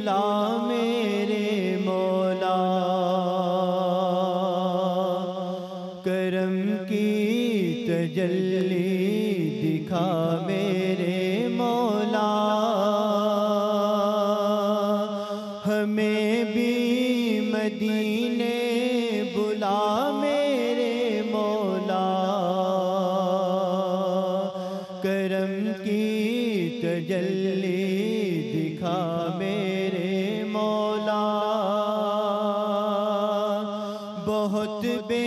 بلا میرے مولا، کرم کی تجلی دکھا میرے مولا، ہمیں بھی مدینے بلا میرے مولا، کرم کی تجلی دکھا میرے مولا، بہت بے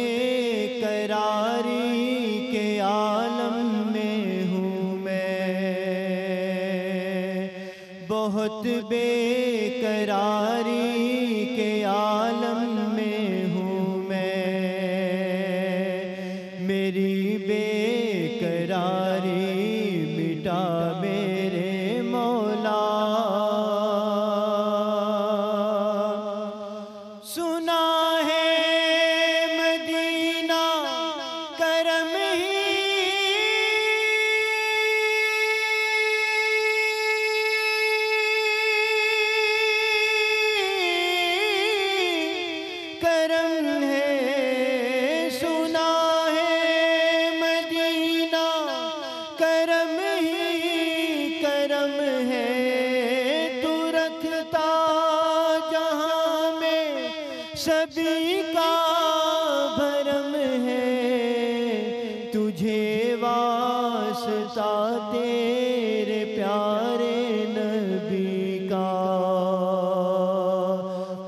قراری کے عالم میں ہوں میں، بہت بے قراری کے عالم میں ہوں میں، میری بے قراری مٹا میرے مولا، سنا ہے مدینہ کرم کرم ہے، سنا ہے مدینہ کرم ہی کرم ہے، تو رکھتا جہاں میں سبھی کا بھرم ہے، تجھے واسطہ تیرے پیارے نبی کا،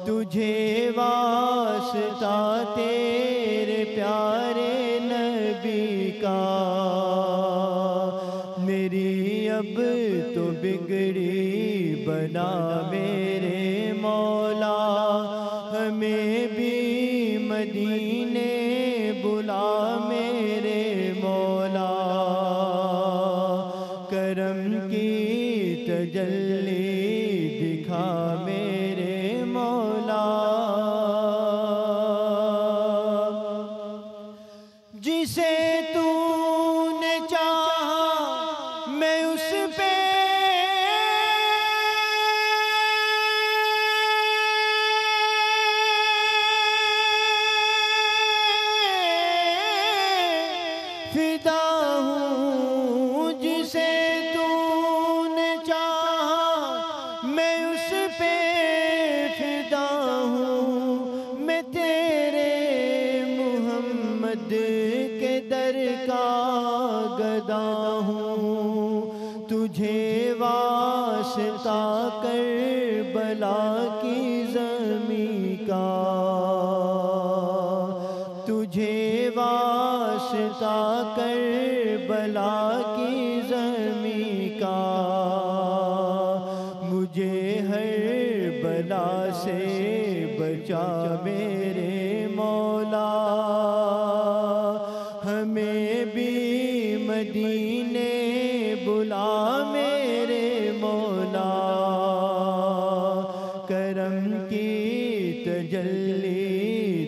تجھے واسطہ تیرے پیارے نبی کا، میری اب تو بگڑی بنا میرے مولا، ہمیں بھی مدینے بلا میرے مولا، کرم کی تجلی دکھا میرے مولا، جسے تو نے چاہا میں اس پہ فدا ہوں، جسے تو نے چاہا میں اس پہ فدا ہوں، میں تیرے محمد کے در کا گدا ہوں، تجھے واسطہ کربلا کی زمین کا، تجھے واسطہ کربلا کی زمین کا، مجھے ہر بلا سے بچا میرے مولا، ہمیں بھی مدینے بلا میرے مولا، کرم کی تجلی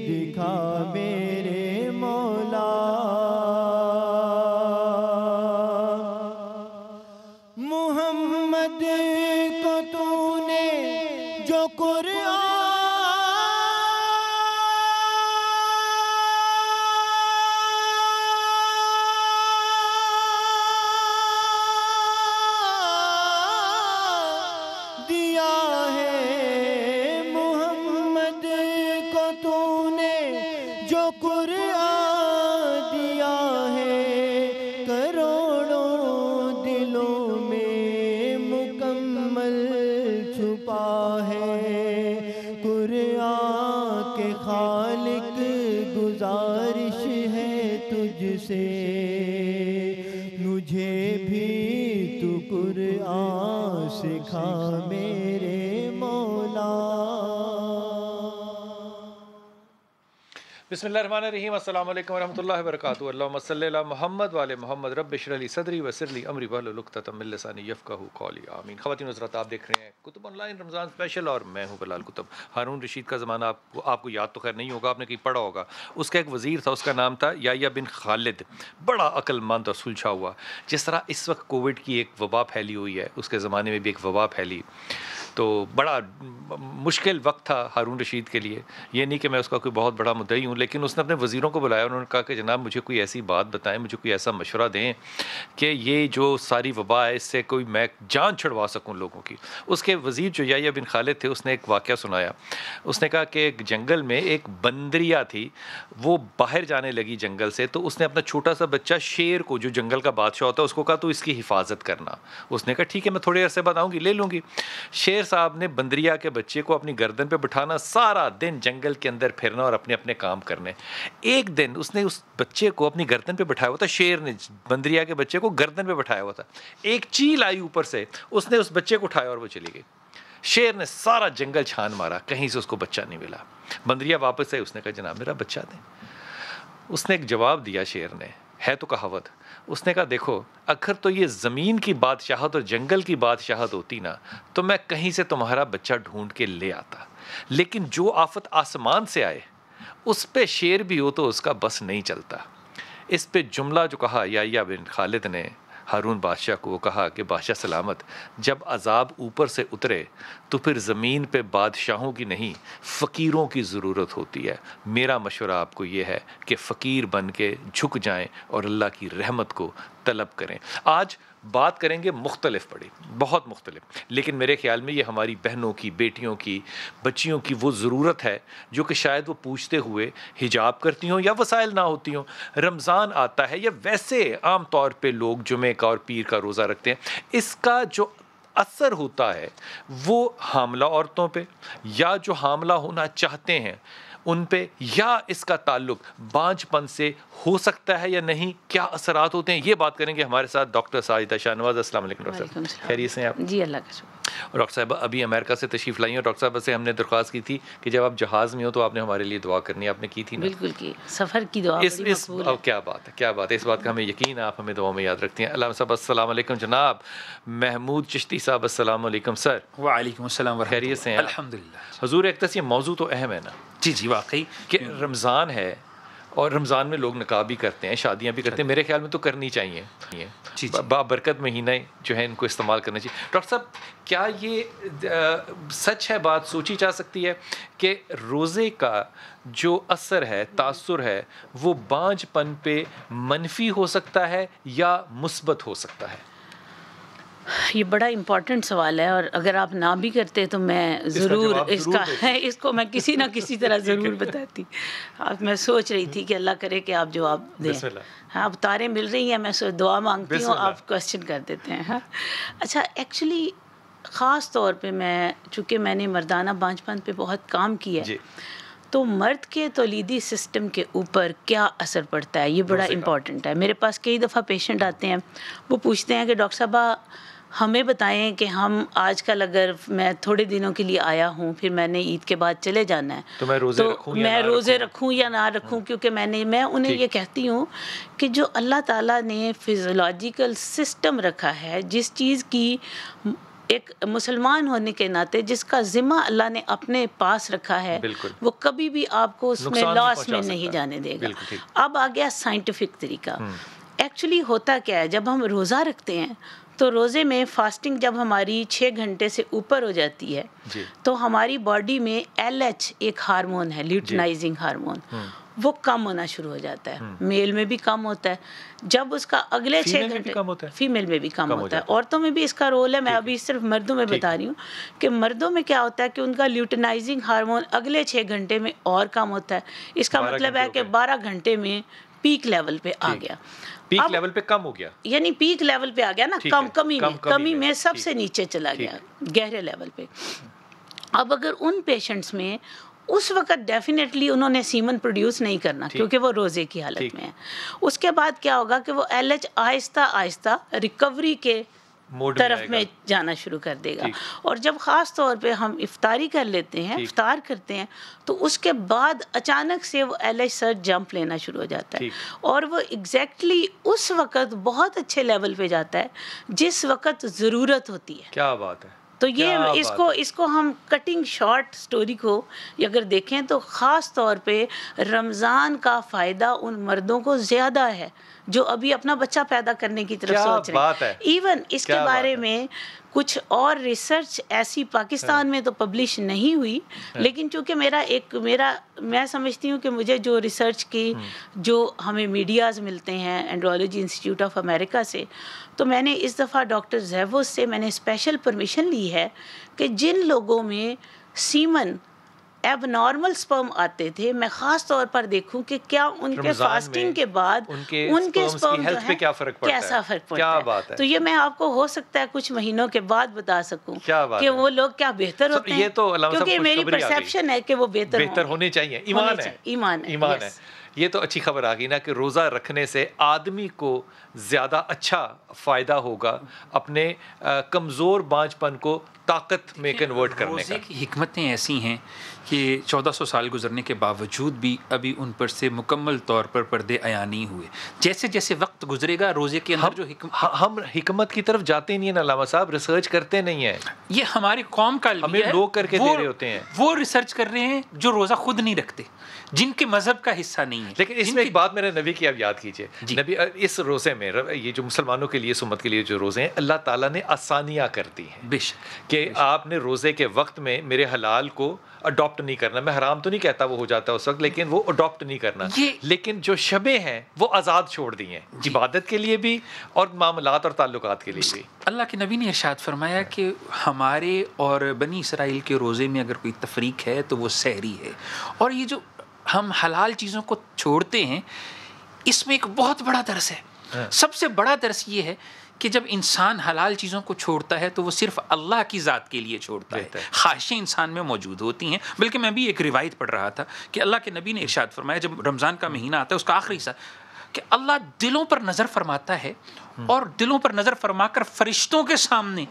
دکھا میرے مولا، محمد کو تو نے جو قرآن دیا ہے، محمد کو تو نے جو قرآن دیا ہے، کروڑوں دلوں میں مکمل چھپا ہے، قرآن کے خالق گزارش ہے تجھ سے، مجھے بھی تو قرآن سکھا میرے مولا۔ بسم اللہ الرحمن الرحیم، السلام علیکم ورحمۃ اللہ وبرکاتہ، اللہم صلی علی محمد وعلی محمد، رب اشرح لی صدری ویسر لی امری واحلل عقدۃ من لسانی یفقہوا قولی، آمین۔ خواتین و حضرات، آپ دیکھ رہے ہیں کتب آن لائن رمضان اسپیشل اور میں ہوں بلال کتب۔ ہارون رشید کا زمانہ آپ کو یاد تو خیر نہیں ہوگا، آپ نے کہیں پڑھا ہوگا۔ اس کا ایک وزیر تھا، اس کا نام تھا یحییٰ بن خالد، بڑا عقل مند اور سلجھا ہوا۔ جس طرح اس وقت کووڈ کی ایک وبا پھیلی ہوئی ہے، اس کے زمانے میں بھی ایک وبا پھیلی، تو بڑا مشکل وقت تھا ہارون رشید کے لیے. یہ نہیں کہ میں اس کا کوئی بہت بڑا مدعی ہوں, لیکن اس نے اپنے وزیروں کو بلایا, انہوں نے کہا کہ جناب مجھے کوئی ایسی بات بتائیں, مجھے کوئی ایسا مشورہ دیں کہ یہ جو ساری وبا ہے اس سے کوئی میں جان چھڑوا سکوں لوگوں کی. اس کے وزیر جو یحییٰ بن خالد تھے, اس نے ایک واقعہ سنایا. اس نے کہا کہ ایک جنگل میں ایک بندریا تھی, وہ باہر جانے لگی جنگل سے, تو اس نے اپنا چھوٹا سا بچہ شیر کو, جو جنگل کا بادشاہ ہوتا ہے, اس کو کہا تو اس کی حفاظت کرنا. اس نے کہا ٹھیک ہے میں تھوڑے عرصے بعد آؤں گی, لے لوں گی. شیر صاحب نے بندریا کے بچے کو اپنی گردن پہ بٹھانا, سارا دن جنگل کے اندر پھرنا اور اپنے اپنے کام کرنے. ایک دن اس نے اس بچے کو اپنی گردن پہ بٹھایا ہوا تھا, شیر نے بندریا کے بچے کو گردن پہ بٹھایا ہوا تھا. ایک چیل آئی اوپر سے, اس نے اس بچے کو اٹھایا اور وہ چلی گئی. شیر نے سارا جنگل چھان مارا, کہیں سے اس کو بچہ نہیں ملا. بندریا واپس آئی, اس نے کہا جناب میرا بچہ دیں. اس نے ایک جواب دیا شیر نے, ہے تو کہاوت. اس نے کہا دیکھو اگر تو یہ زمین کی بادشاہت اور جنگل کی بادشاہت ہوتی نا, تو میں کہیں سے تمہارا بچہ ڈھونڈ کے لے آتا, لیکن جو آفت آسمان سے آئے اس پہ شیر بھی ہو تو اس کا بس نہیں چلتا. اس پہ جملہ جو کہا یحییٰ بن خالد نے ہارون بادشاہ کو, وہ کہا کہ بادشاہ سلامت, جب عذاب اوپر سے اترے تو پھر زمین پہ بادشاہوں کی نہیں فقیروں کی ضرورت ہوتی ہے. میرا مشورہ آپ کو یہ ہے کہ فقیر بن کے جھک جائیں اور اللہ کی رحمت کو طلب کریں. آج بات کریں گے مختلف پڑی, بہت مختلف, لیکن میرے خیال میں یہ ہماری بہنوں کی, بیٹیوں کی, بچیوں کی وہ ضرورت ہے جو کہ شاید وہ پوچھتے ہوئے حجاب کرتی ہوں یا وسائل نہ ہوتی ہوں. رمضان آتا ہے, یا ویسے عام طور پہ لوگ جمعے کا اور پیر کا روزہ رکھتے ہیں, اس کا جو اثر ہوتا ہے وہ حاملہ عورتوں پہ, یا جو حاملہ ہونا چاہتے ہیں ان پہ, یا اس کا تعلق بانجھ پن سے ہو سکتا ہے یا نہیں, کیا اثرات ہوتے ہیں, یہ بات کریں گے. ہمارے ساتھ ڈاکٹر ساجدہ شاہ نواز. السلام علیکم ڈاکٹر صاحب, خیریت سے ہیں آپ؟ جی اللہ کا شکر. اور ڈاکٹر صاحب ابھی امریکہ سے تشریف لائی ہیں, اور ڈاکٹر صاحب سے ہم نے درخواست کی تھی کہ جب آپ جہاز میں ہو تو آپ نے ہمارے لیے دعا کرنی ہے, آپ نے کی تھی نا؟ بالکل کی, سفر کی دعا بڑی مقبول ہے. کیا بات ہے, کیا بات ہے, اس بات کا ہمیں یقین ہے آپ ہمیں دعا میں یاد رکھتی ہیں. علامہ صاحب السلام علیکم. جناب محمود چشتی صاحب السلام علیکم سر. وعلیکم السلام ورحمۃ اللہ. خیریت سے ہیں؟ الحمدللہ. حضور اقدس یہ موضوع تو اہم ہے نا. جی جی واقعی کہ رمضان ہے اور رمضان میں لوگ نکاح بھی کرتے ہیں, شادیاں بھی کرتے ہیں, میرے خیال میں تو کرنی چاہیے. بابرکت مہینہ جو ہے ان کو استعمال کرنا چاہیے. ڈاکٹر صاحب کیا یہ سچ ہے, بات سوچی جا سکتی ہے کہ روزے کا جو اثر ہے, تاثر ہے, وہ بانجھ پن پہ منفی ہو سکتا ہے یا مثبت ہو سکتا ہے؟ یہ بڑا امپورٹنٹ سوال ہے, اور اگر آپ نہ بھی کرتے تو میں ضرور اس کو میں کسی نہ کسی طرح ضرور بتاتی. میں سوچ رہی تھی کہ اللہ کرے کہ آپ جواب دیں. ہاں اب تاریں مل رہی ہیں, میں دعا مانگتی ہوں, آپ کوشچن کر دیتے ہیں. اچھا ایکچولی خاص طور پہ میں, چونکہ میں نے مردانہ بانجھ پن پہ بہت کام کیا ہے, تو مرد کے تولیدی سسٹم کے اوپر کیا اثر پڑتا ہے یہ بڑا امپورٹنٹ ہے. میرے پاس کئی دفعہ پیشنٹ آتے ہیں, وہ پوچھتے ہیں کہ ڈاکٹر صاحبہ ہمیں بتائیں کہ ہم آج کل اگر میں تھوڑے دنوں کے لیے آیا ہوں, پھر میں نے عید کے بعد چلے جانا ہے, تو میں روزے رکھوں یا نہ رکھوں, کیونکہ میں انہیں یہ کہتی ہوں کہ جو اللہ تعالیٰ نے فزیولوجیکل سسٹم رکھا ہے, جس چیز کی ایک مسلمان ہونے کے ناطے جس کا ذمہ اللہ نے اپنے پاس رکھا ہے, وہ کبھی بھی آپ کو اس میں لاس میں نہیں جانے دے گا. اب آ گیا سائنٹیفک طریقہ. ایکچولی ہوتا کیا ہے, جب ہم روزہ رکھتے ہیں تو روزے میں فاسٹنگ جب ہماری 6 گھنٹے سے اوپر ہو جاتی ہے تو ہماری باڈی میں LH ایک ہارمون ہے, لیوٹینائزنگ ہارمون, وہ کم ہونا شروع ہو جاتا ہے. میل میں بھی کم ہوتا ہے, جب اس کا اگلے 6 گھنٹے فیمیل میں بھی کم ہوتا ہے. عورتوں میں بھی اس کا رول ہے, میں ابھی صرف مردوں میں بتا رہی ہوں کہ مردوں میں کیا ہوتا ہے کہ ان کا لیوٹینائزنگ ہارمون اگلے 6 گھنٹے میں اور کم ہوتا ہے. اس کا مطلب ہے کہ 12 گھنٹے میں پیک لیول پہ آ گیا. پیک لیول پہ کم ہو گیا, یعنی پیک لیول پہ آ گیا نا, کمی میں سب سے نیچے چلا گیا, گہرے لیول پہ. اب اگر ان پیشنٹس میں اس وقت ڈیفینیٹلی انہوں نے سیمن پروڈیوس نہیں کرنا کیونکہ وہ روزے کی حالت میں ہے. اس کے بعد کیا ہوگا کہ وہ LH آہستہ آہستہ ریکوری کے طرف میں جانا شروع کر دے گا. اور جب خاص طور پہ ہم افطاری کر لیتے ہیں, افطار کرتے ہیں, تو اس کے بعد اچانک سے وہ LH سرج جمپ لینا شروع ہو جاتا ہے, اور وہ ایگزیکٹلی اس وقت بہت اچھے لیول پہ جاتا ہے جس وقت ضرورت ہوتی ہے. کیا بات ہے. تو یہ اس کو ہم کٹنگ شارٹ سٹوری کو اگر دیکھیں تو خاص طور پہ رمضان کا فائدہ ان مردوں کو زیادہ ہے جو ابھی اپنا بچہ پیدا کرنے کی طرف کیا سوچ رہے بات ہیں. ہے. ایون اس کے کیا بارے بات ہے. میں کچھ اور ریسرچ ایسی پاکستان میں تو پبلش نہیں ہوئی, لیکن چونکہ میں سمجھتی ہوں کہ مجھے جو ریسرچ کی جو ہمیں میڈیاز ملتے ہیں اینڈرولوجی انسٹیٹیوٹ آف امریکہ سے, تو میں نے اس دفعہ ڈاکٹر زیوس سے میں نے اسپیشل پرمیشن لی ہے کہ جن لوگوں میں سیمن ایب نارمل سپرم آتے تھے, میں خاص طور پر دیکھوں کہ کیا ان کے فاسٹنگ کے بعد ان کے سپرم جو ہے کیسا فرق پڑتا ہے. تو یہ میں آپ کو ہو سکتا ہے کچھ مہینوں کے بعد بتا سکوں کہ وہ لوگ کیا بہتر ہوتے ہیں, کیونکہ میری پرسیپشن ہے کہ وہ بہتر ہونے چاہیے. ایمان ہے. یہ تو اچھی خبر آ گئی نا کہ روزہ رکھنے سے آدمی کو زیادہ اچھا فائدہ ہوگا اپنے کمزور بانجھ پن کو طاقت میں کنورٹ کرنے کا. روزے کی حکمتیں ایسی ہیں کہ 1400 سال گزرنے کے باوجود بھی ابھی ان پر سے مکمل طور پر پردے عیاں نہیں ہوئے. جیسے جیسے وقت گزرے گا روزے کے اندر جو ہم حکمت کی طرف جاتے نہیں ہیں علامہ صاحب, ریسرچ کرتے نہیں ہیں. یہ ہماری قوم کا ہمیں لوگ کر کے دے رہے ہوتے ہیں. وہ ریسرچ کر رہے ہیں جو روزہ خود نہیں رکھتے, جن کے مذہب کا حصہ نہیں ہے. لیکن اس میں ایک بات میرے نبی کی آپ یاد کیجئے. نبی اس روزے میں, یہ جو مسلمانوں کے لیے سمت کے لیے جو روزے ہیں, اللہ تعالیٰ نے آسانیاں کر دی ہیں. بے شک کہ آپ نے روزے کے وقت میں میرے حلال کو اڈاپٹ نہیں کرنا. میں حرام تو نہیں کہتا وہ ہو جاتا ہے اس وقت, لیکن وہ اڈاپٹ نہیں کرنا. لیکن جو شبیں ہیں وہ آزاد چھوڑ دی ہیں, عبادت کے لیے بھی اور معاملات اور تعلقات کے لیے بھی. اللہ کے نبی نے ارشاد فرمایا کہ ہمارے اور بنی اسرائیل کے روزے میں اگر کوئی تفریق ہے تو وہ سحری ہے. اور یہ جو ہم حلال چیزوں کو چھوڑتے ہیں, اس میں ایک بہت بڑا درس ہے. سب سے بڑا درس یہ ہے کہ جب انسان حلال چیزوں کو چھوڑتا ہے تو وہ صرف اللہ کی ذات کے لیے چھوڑتا ہے. خواہشیں انسان میں موجود ہوتی ہیں. بلکہ میں بھی ایک روایت پڑھ رہا تھا کہ اللہ کے نبی نے ارشاد فرمایا, جب رمضان کا مہینہ آتا ہے اس کا آخری حصہ, کہ اللہ دلوں پر نظر فرماتا ہے اور دلوں پر نظر فرما کر فرشتوں کے سامنے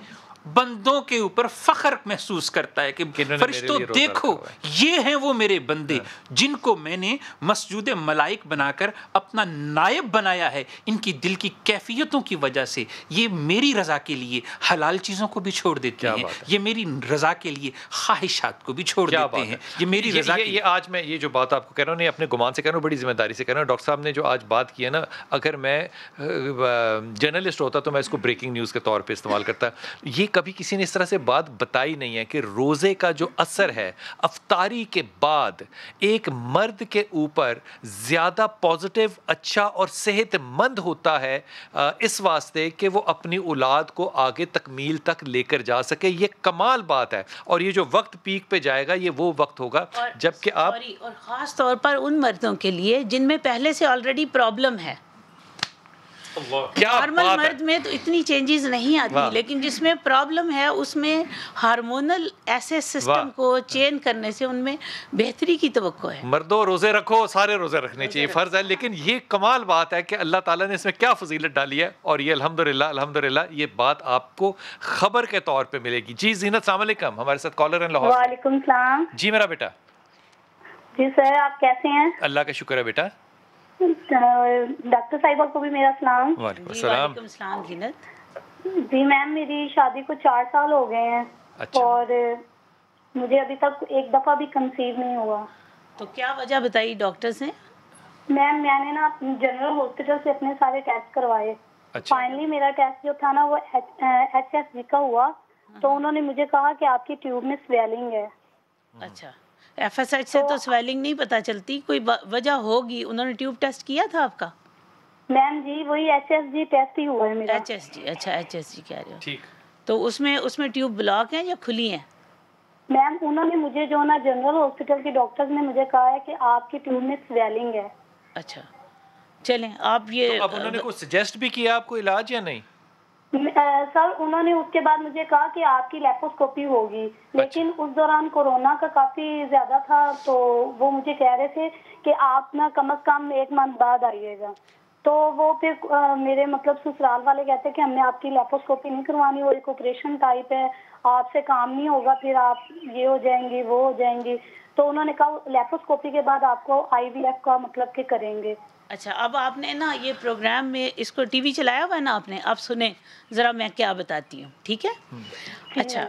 بندوں کے اوپر فخر محسوس کرتا ہے کہ فرشتوں دیکھو یہ ہیں وہ میرے بندے جن کو میں نے مسجود ملائک بنا کر اپنا نائب بنایا ہے. ان کی دل کی کیفیتوں کی وجہ سے یہ میری رضا کے لیے حلال چیزوں کو بھی چھوڑ دیتے ہیں, یہ میری رضا کے لیے خواہشات کو بھی چھوڑ دیتے ہیں. یہ میری رضا یہ آج میں یہ جو بات آپ کو کہہ رہا ہوں, اپنے گمان سے کہہ رہا ہوں, بڑی ذمہ داری سے کہہ رہا ہوں. ڈاکٹر صاحب نے جو آج بات کی ہے نا, اگر میں جرنلسٹ ہوتا تو میں اس کو بریکنگ نیوز کے طور پہ استعمال کرتا. یہ کبھی کسی نے اس طرح سے بات بتائی نہیں ہے کہ روزے کا جو اثر ہے افطاری کے بعد ایک مرد کے اوپر زیادہ پازیٹیو, اچھا اور صحت مند ہوتا ہے, اس واسطے کہ وہ اپنی اولاد کو آگے تکمیل تک لے کر جا سکے. یہ کمال بات ہے. اور یہ جو وقت پیک پہ جائے گا یہ وہ وقت ہوگا جب کہ آپ, اور خاص طور پر ان مردوں کے لیے جن میں پہلے سے آلریڈی پرابلم ہے. نارمل مرد میں تو اتنی چینجز نہیں آتی, لیکن جس میں پرابلم ہے اس میں ہارمونل ایسے سسٹم کو چینج کرنے سے ان میں بہتری کی توقع ہے. مردوں روزے رکھو, سارے روزے رکھنے چاہیے, فرض ہے. لیکن یہ کمال بات ہے کہ اللہ تعالیٰ نے اس میں کیا فضیلت ڈالی ہے, اور یہ الحمدللہ یہ بات آپ کو خبر کے طور پہ ملے گی. جی زینت, السلام علیکم, ہمارے ساتھ کالر ہیں لاہور. وعلیکم السلام. جی میرا بیٹا. جی سر, آپ کیسے ہیں؟ اللہ کا شکر ہے بیٹا. ڈاکٹر صاحبہ کو بھی میرا سلام. وعلیکم السلام. وعلیکم السلام زینت. جی میم, میری شادی کو 4 سال ہو گئے ہیں. اور مجھے ابھی تک ایک دفعہ بھی کنسیو نہیں ہوا. تو کیا وجہ بتائی ڈاکٹر سے؟ میم میں نے نا جنرل ہاسپٹل سے اپنے سارے ٹیسٹ کروائے. فائنلی میرا ٹیسٹ جو تھا نا وہ HSG کا ہوا, تو انہوں نے مجھے کہا کہ آپ کی ٹیوب میں سویلنگ ہے. اچھا, FSH سے تو سویلنگ نہیں پتہ چلتی, کوئی وجہ ہوگی. انہوں نے ٹیوب ٹیسٹ کیا تھا آپ کا؟ میم جی وہی HSG ٹیسٹ ہی ہوا ہے میرا. HSG, اچھا HSG کہہ رہے ہو. ٹھیک. تو اس میں ٹیوب بلاک ہیں یا کھلی ہیں؟ میم انہوں نے مجھے جو نا جنرل ہاسپٹل کے ڈاکٹرز نے مجھے کہا ہے کہ آپ کی ٹیوب میں سویلنگ ہے. اچھا چلیں, آپ یہ اب انہوں نے کوئی سجیسٹ بھی کیا آپ کو علاج یا نہیں؟ سر انہوں نے اس کے بعد مجھے کہا کہ آپ کی لیپوسکوپی ہوگی, لیکن اس دوران کورونا کا کافی زیادہ تھا, تو وہ مجھے کہہ رہے تھے کہ آپ نا کم از کم 1 منتھ بعد آئیے گا. تو وہ پھر میرے مطلب سسرال والے کہتے کہ ہم نے آپ کی لیپوسکوپی نہیں کروانی, وہ ایک آپریشن ٹائپ ہے, آپ سے کام نہیں ہوگا, پھر آپ یہ ہو جائیں گی وہ ہو جائیں گی. تو انہوں نے کہا لیپوسکوپی کے بعد آپ کو IVF کا مطلب کہ کریں گے. اچھا, اب آپ نے نا یہ پروگرام میں اس کو ٹی وی چلایا ہوا ہے نا آپ نے, آپ سنیں ذرا میں کیا بتاتی ہوں, ٹھیک ہے؟ اچھا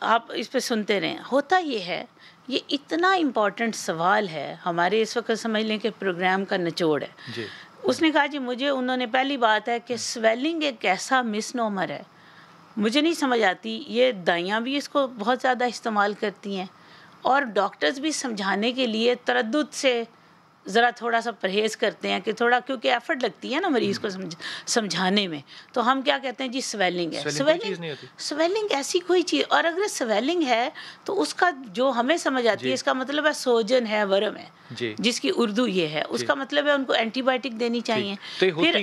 آپ اس پہ سنتے رہیں. ہوتا یہ ہے, یہ اتنا امپورٹنٹ سوال ہے ہمارے اس وقت, سمجھ لیں کہ پروگرام کا نچوڑ ہے. اس نے کہا جی مجھے, انہوں نے پہلی بات ہے کہ سویلنگ ایک ایسا مس نومر ہے, مجھے نہیں سمجھ آتی, یہ دائیاں بھی اس کو بہت زیادہ استعمال کرتی ہیں اور ڈاکٹرز بھی سمجھانے کے لیے تردد سے ذرا تھوڑا سا پرہیز کرتے ہیں کہ تھوڑا, کیونکہ ایفرٹ لگتی ہے نا مریض کو سمجھانے میں, تو ہم کیا کہتے ہیں جی سویلنگ ہے. سویلنگ ایسی کوئی چیز, اور اگر سویلنگ ہے تو اس کا جو ہمیں سمجھ آتی ہے اس کا مطلب ہے سوجن ہے, ورم ہے, جس کی اردو یہ ہے, اس کا مطلب ہے ان کو اینٹی بائیوٹک دینی چاہیے. پھر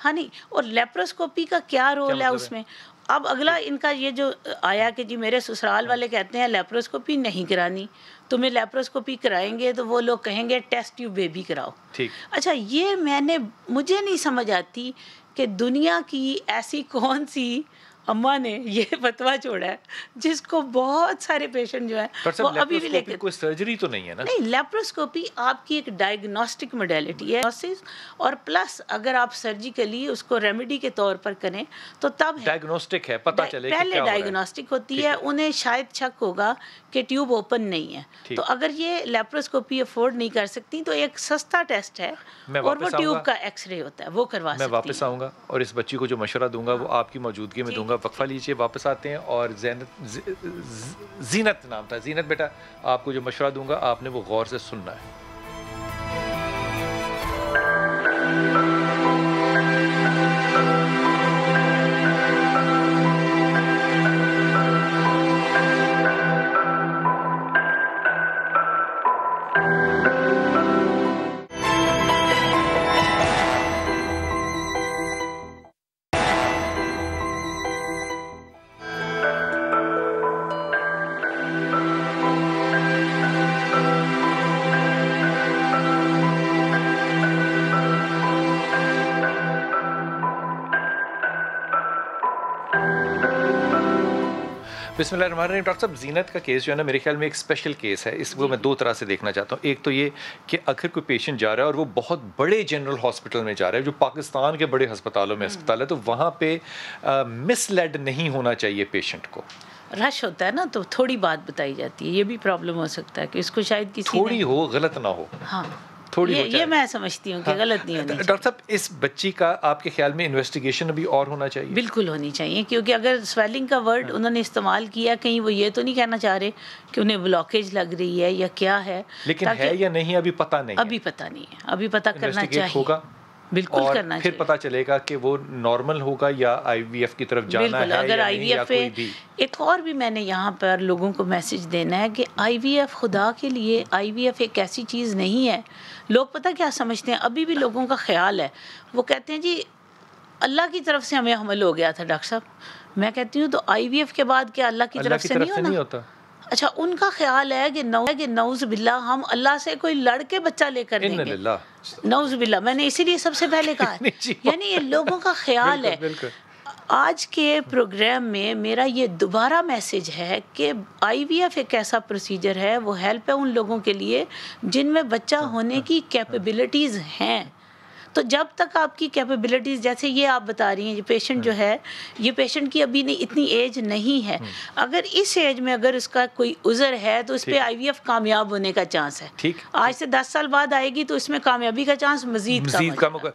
ہاں نہیں, اور لیپروسکوپی کا کیا رول ہے اس میں. اب اگلا ان کا یہ جو آیا کہ جی میرے سسرال والے کہتے ہیں لیپروسکوپی نہیں کرانی, تمہیں لیپروسکوپی کرائیں گے تو وہ لوگ کہیں گے ٹیسٹ ٹیوب بیبی کراؤ. اچھا, یہ مجھے نہیں سمجھ آتی کہ دنیا کی ایسی کون سی اماں نے یہ فتویٰ چھوڑا ہے جس کو بہت سارے پیشنٹ جو ہیں وہ ابھی بھی لے کے, کوئی سرجری تو نہیں ہے نا. نہیں, لیپروسکوپی آپ کی ایک ڈائگنوسٹک موڈیلٹی ہے, اور پلس اگر آپ سرجیکلی اس کو ریمیڈی کے طور پر کریں تو تب ڈائگنوسٹک ہے, پتہ چلے پہلے ڈائگنوسٹک ہوتی ہے, انہیں شاید شک ہوگا کہ ٹیوب اوپن نہیں ہے, تو اگر یہ لیپروسکوپی افورڈ نہیں کر سکتی تو ایک سستا ٹیسٹ ہے اور وہ ٹیوب کا ایکس رے ہوتا ہے, وہ کروا سکتی ہیں. میں واپس آؤں گا اور اس بچی کو جو مشورہ دوں گا وہ آپ کی موجودگی میں دوں گا. وقفہ لیجیے, واپس آتے ہیں. اور زینت نام تھا, زینت بیٹا آپ کو جو مشورہ دوں گا آپ نے وہ غور سے سننا ہے. بسم اللہ الرحمن الرحیم. ڈاکٹر صاحب, زینت کا کیس جو ہے نا میرے خیال میں ایک اسپیشل کیس ہے. اس کو میں دو طرح سے دیکھنا چاہتا ہوں. ایک تو یہ کہ اگر کوئی پیشنٹ جا رہا ہے اور وہ بہت بڑے جنرل ہاسپٹل میں جا رہا ہے جو پاکستان کے بڑے ہسپتالوں میں ہسپتال ہے, تو وہاں پہ مس لیڈ نہیں ہونا چاہیے پیشنٹ کو. رش ہوتا ہے نا تو تھوڑی بات بتائی جاتی ہے, یہ بھی پرابلم ہو سکتا ہے کہ اس کو شاید کسی تھوڑی ہو, غلط نہ ہو. ہاں, یہ میں سمجھتی ہوں کہ غلط نہیں ہونی چاہیے. ڈاکٹر صاحب, اس بچی کا آپ کے خیال میں انویسٹیگیشن ابھی اور ہونا چاہیے؟ بالکل ہونی چاہیے, کیونکہ اگر سویلنگ کا ورڈ انہوں نے استعمال کیا, کہیں وہ یہ تو نہیں کہنا چاہ رہے کہ انہیں بلاکیج لگ رہی ہے یا کیا ہے, لیکن ہے یا نہیں ابھی پتہ نہیں, ابھی پتہ نہیں ہے, ابھی پتہ کرنا چاہیے ہوگا. بالکل کرنا چاہیے, پھر پتہ چلے گا کہ وہ نارمل ہوگا یا آئی وی ایف کی طرف جانا ہے. اگر آئی وی ایف پہ ایک اور بھی میں نے یہاں پر لوگوں کو میسج دینا ہے کہ آئی وی ایف, خدا کے لیے آئی وی ایف ایک ایسی چیز نہیں ہے. لوگ پتہ کیا سمجھتے ہیں, ابھی بھی لوگوں کا خیال ہے, وہ کہتے ہیں جی اللہ کی طرف سے ہمیں حمل ہو گیا تھا. ڈاکٹر صاحب میں کہتی ہوں تو آئی وی ایف کے بعد کیا اللہ کی طرف سے نہیں ہوتا؟ اچھا, ان کا خیال ہے کہ نعوذ باللہ ہم اللہ سے کوئی لڑ کے بچہ لے کر دیں گے, نعوذ باللہ. میں نے اسی لیے سب سے پہلے کہا, یعنی یہ لوگوں کا خیال ہے. آج کے پروگرام میں میرا یہ دوبارہ میسج ہے کہ آئی وی ایف ایک ایسا پروسیجر ہے, وہ ہیلپ ہے ان لوگوں کے لیے جن میں بچہ ہونے کی کیپیبلٹیز ہیں. تو جب تک آپ کی کیپیبلٹیز, جیسے یہ آپ بتا رہی ہیں یہ پیشنٹ جو ہے, یہ پیشنٹ کی ابھی اتنی ایج نہیں ہے, اگر اس ایج میں اگر اس کا کوئی عذر ہے تو اس پہ آئی وی ایف کامیاب ہونے کا چانس ہے. آج سے 10 سال بعد آئے گی تو اس میں کامیابی کا چانس مزید کم ہوگا.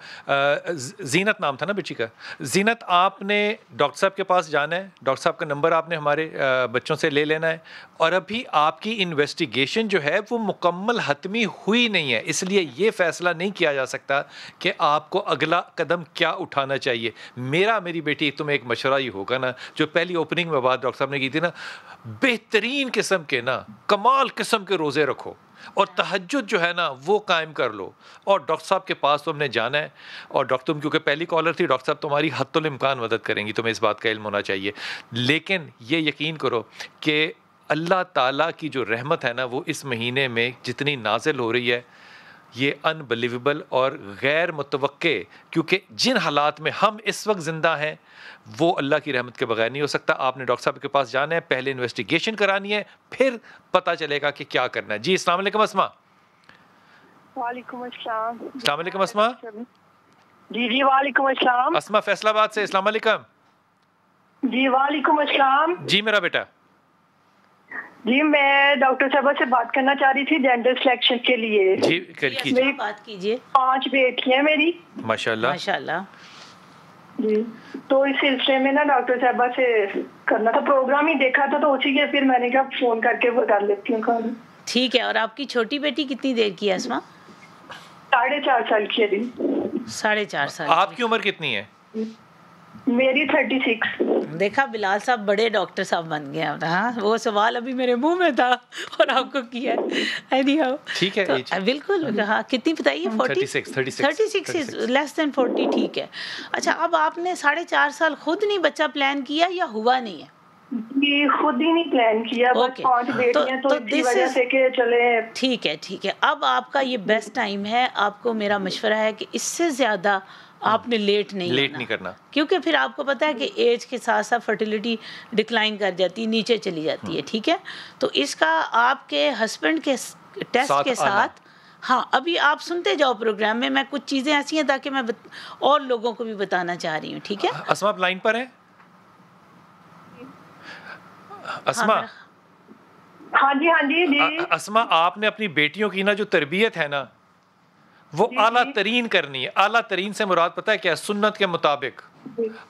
زینت نام تھا نا بچی کا. زینت, آپ نے ڈاکٹر صاحب کے پاس جانا ہے, ڈاکٹر صاحب کا نمبر آپ نے ہمارے بچوں سے لے لینا ہے, اور ابھی آپ کی انویسٹیگیشن جو ہے وہ مکمل حتمی ہوئی نہیں ہے, اس لیے یہ فیصلہ نہیں کیا جا سکتا کہ آپ کو اگلا قدم کیا اٹھانا چاہیے. میری بیٹی تمہیں ایک مشورہ ہی ہوگا نا, جو پہلی اوپننگ میں بات ڈاکٹر صاحب نے کی تھی نا, بہترین قسم کے نا, کمال قسم کے روزے رکھو اور تہجد جو ہے نا وہ قائم کر لو, اور ڈاکٹر صاحب کے پاس تم نے جانا ہے. اور ڈاکٹر, تم کیونکہ پہلی کالر تھی, ڈاکٹر صاحب تمہاری حتی الامکان مدد کریں گی, تمہیں اس بات کا علم ہونا چاہیے. لیکن یہ یقین کرو کہ اللہ تعالیٰ کی جو رحمت ہے نا وہ اس مہینے میں جتنی نازل ہو رہی ہے, یہ انبلیویبل اور غیر متوقع, کیونکہ جن حالات میں ہم اس وقت زندہ ہیں وہ اللہ کی رحمت کے بغیر نہیں ہو سکتا. آپ نے ڈاکٹر صاحب کے پاس جانا ہے, پہلے انویسٹیگیشن کرانی ہے, پھر پتہ چلے گا کہ کیا کرنا ہے. جی السلام علیکم اسما. وعلیکم السلام. السلام علیکم اسما. جی وعلیکم السلام. اسما فیصل آباد سے. السلام علیکم. جی وعلیکم السلام. جی میرا بیٹا. جی میں ڈاکٹر صاحبہ سے بات کرنا چاہ رہی تھی جینڈر سلیکشن کے لیے. جی کیجیے. بات کیجیے. 5 بیٹیاں میری. ماشاءاللہ ماشاءاللہ. جی تو اس سلسلے میں نا ڈاکٹر صاحبہ سے کرنا تھا, پروگرام ہی دیکھا تھا تو اسی کے پھر میں نے کہا فون کر کے وہ کر لیتی ہوں کام. ٹھیک ہے. اور آپ کی چھوٹی بیٹی کتنی دیر کی ہے اسما؟ 4.5 سال کی ہے. 4.5 سال. آپ کی عمر کتنی ہے؟ میری 36. دیکھا بلال صاحب بڑے ڈاکٹر صاحب بن گئے. ہاں وہ سوال ابھی میرے منہ میں تھا اور آپ کو کیا ہے. ٹھیک ہے. بالکل. ہاں کتنی بتائیے؟ 36 لیس دین 40. ٹھیک ہے. اچھا اب آپ نے 4.5 سال خود نہیں بچہ پلان کیا یا ہوا نہیں ہے؟ جی خود ہی نہیں پلان کیا, بس 5 بیٹیاں تو اسی وجہ سے کہ چلے. ٹھیک ہے ٹھیک ہے. اب آپ کا یہ بیسٹ ٹائم ہے. آپ کو میرا مشورہ ہے کہ اس سے زیادہ آپ نے لیٹ نہیں کرنا, کیونکہ پھر آپ کو پتا ہے کہ ایج کے ساتھ ساتھ فرٹیلیٹی ڈکلائن کر جاتی ہے, نیچے چلی جاتی ہے. ٹھیک ہے. تو اس کا آپ کے ہسبینڈ کے ٹیسٹ کے ساتھ, ہاں ابھی آپ سنتے جاؤ پروگرام میں کچھ چیزیں ایسی ہیں تاکہ میں اور لوگوں کو بھی بتانا چاہ رہی ہوں. ٹھیک ہے. اسما آپ لائن پر ہیں؟ اسما. ہاں جی. اسما آپ نے اپنی بیٹیوں کی نا جو تربیت ہے نا وہ اعلیٰ ترین کرنی ہے. اعلیٰ ترین سے مراد پتہ ہے کیا؟ سنت کے مطابق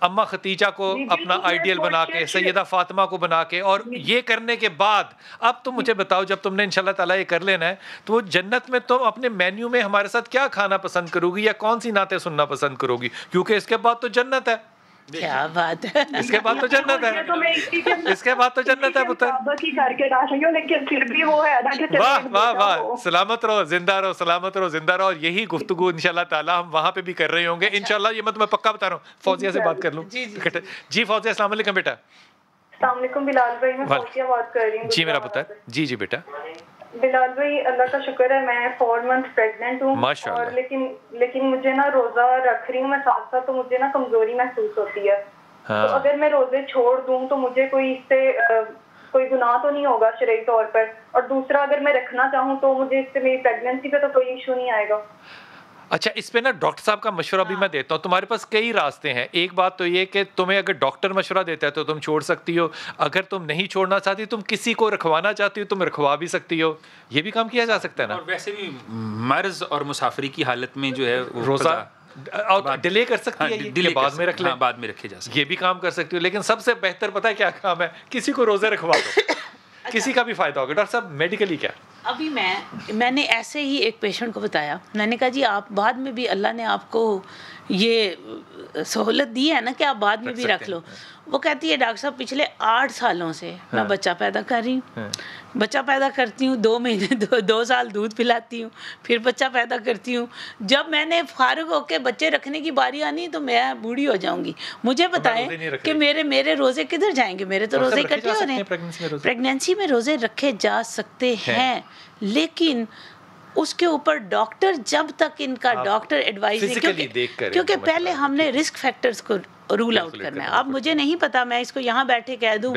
اماں ختیجہ کو اپنا آئیڈیل بنا کے, سیدہ فاطمہ کو بنا کے, اور یہ کرنے کے بعد اب تم مجھے بتاؤ جب تم نے انشاءاللہ تعالیٰ یہ کر لینا ہے تو وہ جنت میں تم اپنے مینیو میں ہمارے ساتھ کیا کھانا پسند کرو گی یا کون سی نعتیں سننا پسند کرو گی؟ کیونکہ اس کے بعد تو جنت ہے. کیا بات ہے. اس کے بعد تو جنت ہے. اس کے بعد تو جنت ہے پتر. واہ واہ واہ. سلامت رہو, زندہ رہو, سلامت رہو, زندہ رہو. اور یہی گفتگو انشاءاللہ تعالیٰ ہم وہاں پہ بھی کر رہے ہوں گے انشاءاللہ. یہ میں تمہیں پکا بتا رہا ہوں. فوزیہ سے بات کر لوں. جی فوزیہ السلام علیکم بیٹا. السلام علیکم بلال بھائی, میں فوزیہ بات کر رہی ہوں. جی میرا پتر. جی بیٹا. بلال بھائی اللہ کا شکر ہے میں 4 months پریگننٹ ہوں, اور لیکن مجھے نا روزہ رکھ رہی ہوں میں ساتھ ساتھ, تو مجھے نا کمزوری محسوس ہوتی ہے. تو اگر میں روزے چھوڑ دوں تو مجھے کوئی اس سے کوئی گناہ تو نہیں ہوگا شرعی طور پر؟ اور دوسرا اگر میں رکھنا چاہوں تو مجھے اس سے میری پریگننسی پہ تو کوئی ایشو نہیں آئے گا؟ اچھا اس پہ نا ڈاکٹر صاحب کا مشورہ بھی میں دیتا ہوں. تمہارے پاس کئی راستے ہیں. ایک بات تو یہ کہ تمہیں اگر ڈاکٹر مشورہ دیتا ہے تو تم چھوڑ سکتی ہو. اگر تم نہیں چھوڑنا چاہتی, تم کسی کو رکھوانا چاہتی ہو, تم رکھوا بھی سکتی ہو. یہ بھی کام کیا جا سکتا ہے نا. اور ویسے بھی مرض اور مسافری کی حالت میں جو ہے روزہ اور ڈیلے کر سکتی ہے, یہ بعد میں رکھ لیں, بعد میں رکھے جا سکتے. یہ بھی کام کر سکتی ہو. لیکن سب سے بہتر پتہ ہے کیا کام ہے؟ کسی کو روزے رکھوا دو, کسی کا بھی فائدہ ہوگا. ڈاکٹر صاحب میڈیکلی کیا؟ ابھی میں نے ایسے ہی ایک پیشنٹ کو بتایا, میں نے کہا جی آپ بعد میں بھی اللہ نے آپ کو یہ سہولت دی ہے نا کہ آپ بعد میں بھی رکھ لو. وہ کہتی ہے ڈاکٹر صاحب پچھلے 8 سالوں سے میں بچہ پیدا کر رہی ہوں, بچہ پیدا کرتی ہوں 2 مہینے 2 سال دودھ پلاتی ہوں, پھر بچہ پیدا کرتی ہوں. جب میں نے فارغ ہو کے بچے رکھنے کی باری آنی تو میں بوڑھی ہو جاؤں گی. مجھے بتائیں کہ میرے روزے کدھر جائیں گے؟ میرے تو روزے اکٹھے ہو رہے ہیں. پریگنینسی میں روزے رکھے جا سکتے ہیں, لیکن اس کے اوپر ڈاکٹر جب تک ان کا ڈاکٹر ایڈوائز نہیں, کیونکہ پہلے ہم نے رسک فیکٹرز کو رول آؤٹ کرنا ہے. اب مجھے نہیں پتا, میں اس کو یہاں بیٹھے کہہ دوں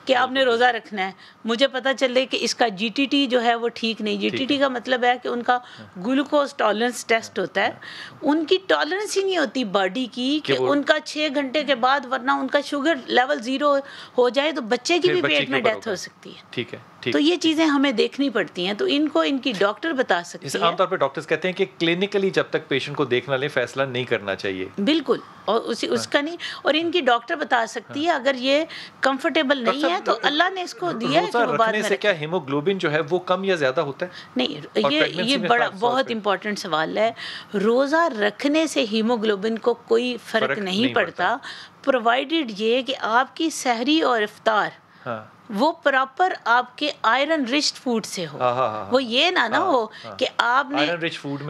کہ آپ نے روزہ رکھنا ہے, مجھے پتا چلے کہ اس کا جی ٹی ٹی جو ہے وہ ٹھیک نہیں. جی ٹی ٹی کا مطلب ہے کہ ان کا گلوکوز ٹالرنس ٹیسٹ ہوتا ہے, ان کی ٹالرنس ہی نہیں ہوتی باڈی کی کہ ان کا 6 گھنٹے کے بعد, ورنہ ان کا شوگر لیول 0 ہو جائے تو بچے کی بھی پیٹ میں ڈیتھ ہو سکتی ہے. ٹھیک ہے. تو یہ چیزیں ہمیں دیکھنی پڑتی ہیں, تو ان کو ان کی ڈاکٹر بتا سکتی ہے. عام طور پہ ڈاکٹرز کہتے ہیں کہ کلینکلی جب تک پیشنٹ کو دیکھ نہ لیں فیصلہ نہیں کرنا چاہیے. بالکل, اور اس کا نہیں, اور ان کی ڈاکٹر بتا سکتی ہے اگر یہ کمفرٹیبل نہیں ہے تو اللہ نے اس کو دیا ہے کہ وہ بعد میں سے کیا ہیموگلوبن جو ہے وہ کم یا زیادہ ہوتا ہے؟ نہیں, یہ بڑا بہت امپورٹنٹ سوال ہے. روزہ رکھنے سے ہیموگلوبن کو کوئی فرق نہیں پڑتا, پرووائڈیڈ یہ کہ آپ کی سحری اور افطار وہ پراپر آپ کے آئرن رچ فوڈ سے ہو. وہ یہ نہ ہو کہ آپ نے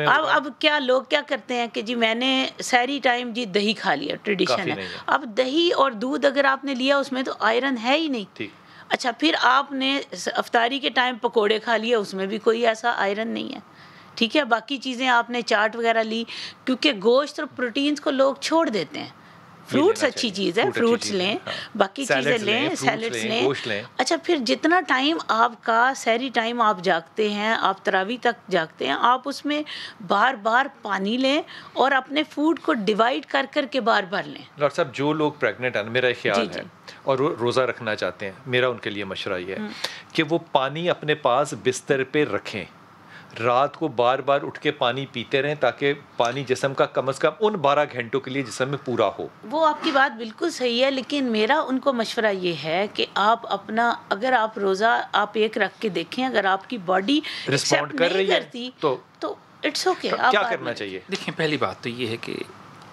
اب کیا لوگ کیا کرتے ہیں کہ جی میں نے سحری ٹائم جی دہی کھا لیا, ٹریڈیشن ہے. اب دہی اور دودھ اگر آپ نے لیا اس میں تو آئرن ہے ہی نہیں. اچھا پھر آپ نے افطاری کے ٹائم پکوڑے کھا لیے, اس میں بھی کوئی ایسا آئرن نہیں ہے. ٹھیک ہے, باقی چیزیں آپ نے چاٹ وغیرہ لی, کیونکہ گوشت اور پروٹینز کو لوگ چھوڑ دیتے ہیں. فروٹس اچھی چیز ہے, فروٹس لیں, باقی چیزیں لیں, سیلڈس لیں. اچھا پھر جتنا ٹائم آپ کا سحری ٹائم آپ جاگتے ہیں, آپ تراویح تک جاگتے ہیں, آپ اس میں بار بار پانی لیں اور اپنے فوڈ کو ڈیوائڈ کر کے بار بار لیں. ڈاکٹر صاحب جو لوگ پریگننٹ ہیں, میرا خیال ہے اور وہ روزہ رکھنا چاہتے ہیں، میرا ان کے لیے مشورہ یہ ہے کہ وہ پانی اپنے پاس بستر پہ رکھیں، رات کو بار بار اٹھ کے پانی پیتے رہیں تاکہ پانی جسم کا کم از کم ان 12 گھنٹوں کے لیے جسم میں پورا ہو۔ وہ آپ کی بات بالکل صحیح ہے، لیکن میرا ان کو مشورہ یہ ہے کہ آپ اپنا، اگر آپ روزہ آپ ایک رکھ کے دیکھیں، اگر آپ کی باڈی رسپونڈ کر رہی ہے تو اٹس اوکے۔ کیا کرنا چاہیے؟ دیکھیں، پہلی بات تو یہ ہے کہ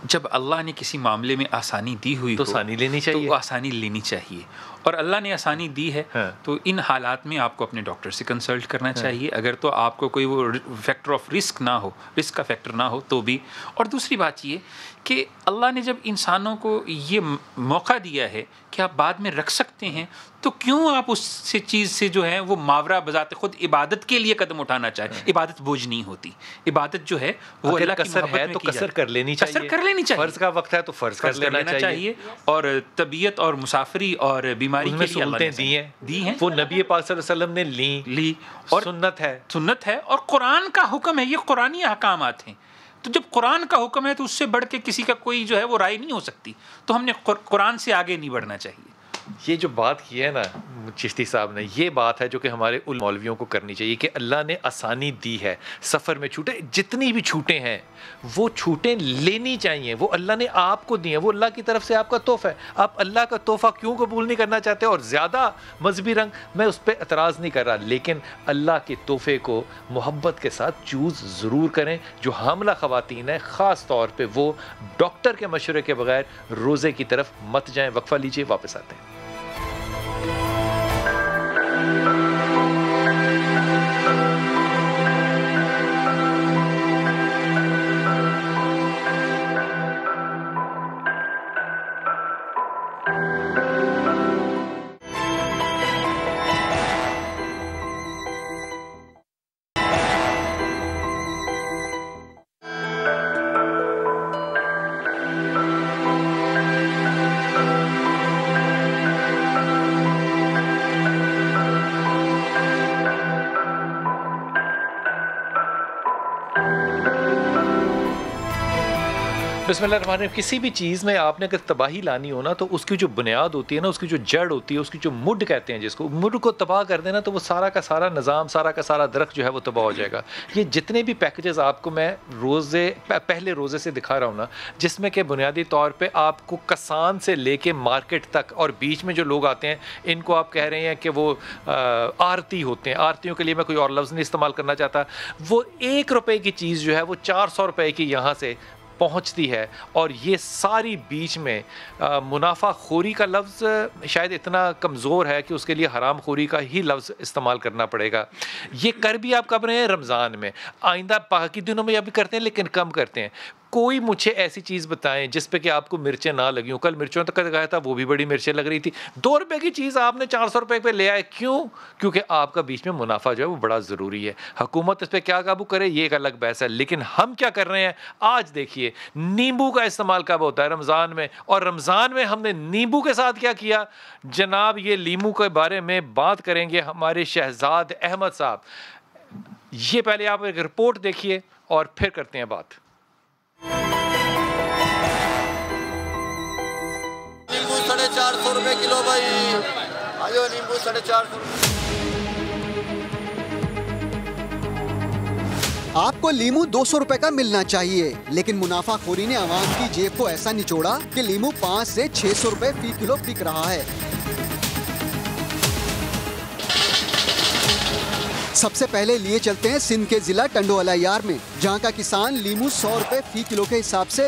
جب اللہ نے کسی معاملے میں آسانی دی ہوئی تو آسانی لینی چاہیے، تو آسانی لینی چاہیے، اور اللہ نے آسانی دی ہے تو ان حالات میں آپ کو اپنے ڈاکٹر سے کنسلٹ کرنا چاہیے، اگر تو آپ کو کوئی وہ فیکٹر آف رسک نہ ہو، رسک کا فیکٹر نہ ہو تو بھی۔ اور دوسری بات یہ کہ اللہ نے جب انسانوں کو یہ موقع دیا ہے کہ آپ بعد میں رکھ سکتے ہیں، تو کیوں آپ اس سے چیز سے جو ہے وہ ماورا بذات خود عبادت کے لیے قدم اٹھانا چاہیں؟ عبادت بوجھ نہیں ہوتی، عبادت جو ہے وہ اللہ کی محبت میں تو کثر کر لینی چاہیے، کثر کر لینی چاہیے، فرض کا وقت ہے تو فرض کر لینا چاہیے، اور طبیعت اور مسافری اور بیماری کے لیے اللہ نے دی ہیں، وہ نبی پاک صلی اللہ علیہ وسلم نے لی، اور سنت ہے اور قرآن کا حکم ہے، یہ قرآنی احکامات ہیں۔ تو جب قرآن کا حکم ہے تو اس سے بڑھ کے کسی کا کوئی جو ہے وہ رائے نہیں ہو سکتی، تو ہم نے قرآن سے آگے نہیں بڑھنا چاہیے۔ یہ جو بات کی ہے نا چشتی صاحب نے، یہ بات ہے جو کہ ہمارے مولویوں کو کرنی چاہیے کہ اللہ نے آسانی دی ہے، سفر میں چھوٹیں، جتنی بھی چھوٹیں ہیں وہ چھوٹیں لینی چاہیے، وہ اللہ نے آپ کو دی ہیں، وہ اللہ کی طرف سے آپ کا تحفہ ہے۔ آپ اللہ کا تحفہ کیوں قبول نہیں کرنا چاہتے؟ اور زیادہ مذہبی رنگ، میں اس پہ اعتراض نہیں کر رہا، لیکن اللہ کے تحفے کو محبت کے ساتھ چوز ضرور کریں۔ جو حاملہ خواتین ہیں خاص طور پہ، وہ ڈاکٹر کے مشورے کے بغیر روزے کی طرف مت جائیں۔ وقفہ لیجیے، واپس آتے ہیں۔ بسم اللہ الرحمن الرحیم۔ کسی بھی چیز میں آپ نے اگر تباہی لانی ہو نا، تو اس کی جو بنیاد ہوتی ہے نا، اس کی جو جڑ ہوتی ہے، اس کی جو مڈ کہتے ہیں جس کو، مڈ کو تباہ کر دینا تو وہ سارا کا سارا نظام، سارا کا سارا درخت جو ہے وہ تباہ ہو جائے گا۔ یہ جتنے بھی پیکیجز آپ کو میں پہلے روزے سے دکھا رہا ہوں نا، جس میں کہ بنیادی طور پہ آپ کو کسان سے لے کے مارکیٹ تک، اور بیچ میں جو لوگ آتے ہیں ان کو آپ کہہ رہے ہیں کہ وہ آرتی ہوتے ہیں، آرتیوں کے لیے میں کوئی اور لفظ نہیں استعمال کرنا چاہتا، وہ 1 روپے کی چیز جو ہے وہ 400 روپے کی یہاں سے پہنچتی ہے، اور یہ ساری بیچ میں منافع خوری کا لفظ شاید اتنا کمزور ہے کہ اس کے لیے حرام خوری کا ہی لفظ استعمال کرنا پڑے گا۔ یہ کر بھی آپ کب رہے ہیں؟ رمضان میں، آئندہ باقی دنوں میں اب کرتے ہیں لیکن کم کرتے ہیں۔ کوئی مجھے ایسی چیز بتائیں جس پہ کہ آپ کو مرچیں نہ لگی ہوں۔ کل مرچوں تک کہا تھا، وہ بھی بڑی مرچیں لگ رہی تھی۔ 2 روپے کی چیز آپ نے 400 روپے پہ لے آئے، کیوں؟ کیونکہ آپ کا بیچ میں منافع جو ہے وہ بڑا ضروری ہے۔ حکومت اس پہ کیا قابو کرے یہ ایک الگ بحث ہے، لیکن ہم کیا کر رہے ہیں آج؟ دیکھیے، نیمبو کا استعمال کب ہوتا ہے؟ رمضان میں، اور رمضان میں ہم نے نیمبو کے ساتھ کیا کیا جناب؟ یہ لیمو کے بارے میں بات کریں گے ہمارے شہزاد احمد صاحب۔ یہ پہلے آپ ایک رپورٹ دیکھیے اور پھر کرتے ہیں بات۔ نیمبو 450 روپے کلو بھائی، آئیو نیمبو 450۔ آپ کو لیمو 200 روپے کا ملنا چاہیے، لیکن منافع خوری نے عوام کی جیب کو ایسا نچوڑا کہ لیمو 5 سے 600 روپے فی کلو بک رہا ہے۔ سب سے پہلے لیے چلتے ہیں سندھ کے ضلع ٹنڈو الیار میں، جہاں کا کسان لیمو 100 روپے فی کلو کے حساب سے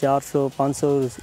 400-500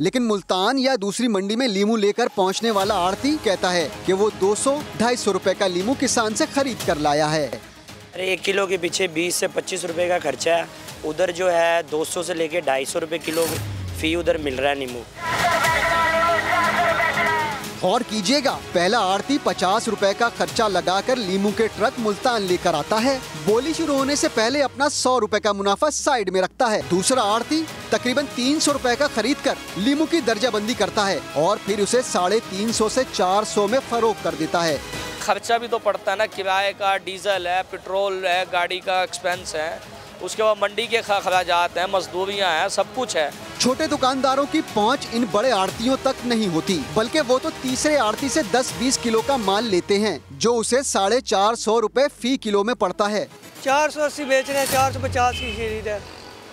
لیکن ملتان یا دوسری منڈی میں لیمو لے کر پہنچنے والا آڑتی کہتا ہے کہ وہ 200-250 روپے کا لیمو کسان سے خرید کر لایا ہے۔ 1 کلو کے پیچھے 20 سے 25 روپے کا خرچہ ہے، ادھر جو ہے 200 سے لے کے 250 روپے کلو فی ادھر مل رہا ہے نیمو۔ غور کیجئے گا، پہلا آڑتی 50 روپے کا خرچہ لگا کر لیمو کے ٹرک ملتان لے کر آتا ہے، بولی شروع ہونے سے پہلے اپنا 100 روپے کا منافع سائیڈ میں رکھتا ہے۔ دوسرا آڑتی تقریباً 300 روپے کا خرید کر لیمو کی درجہ بندی کرتا ہے اور پھر اسے 350 سے 400 میں فروخت کر دیتا ہے۔ خرچہ بھی تو پڑتا ہے نا، کرائے کا، ڈیزل ہے، پیٹرول ہے، گاڑی کا ایکسپینس ہے، اس کے بعد منڈی کے اخراجات ہیں, مزدوریاں ہیں, سب کچھ ہے. چھوٹے دکانداروں کی پہنچ ان بڑے آڑتیوں تک نہیں ہوتی, بلکہ وہ تو تیسرے آڑتی سے 10-20 کلو کا مال لیتے ہیں جو اسے 450 روپے فی کلو میں پڑتا ہے. 480 بیچ رہے ہیں, 450 کی خرید ہے,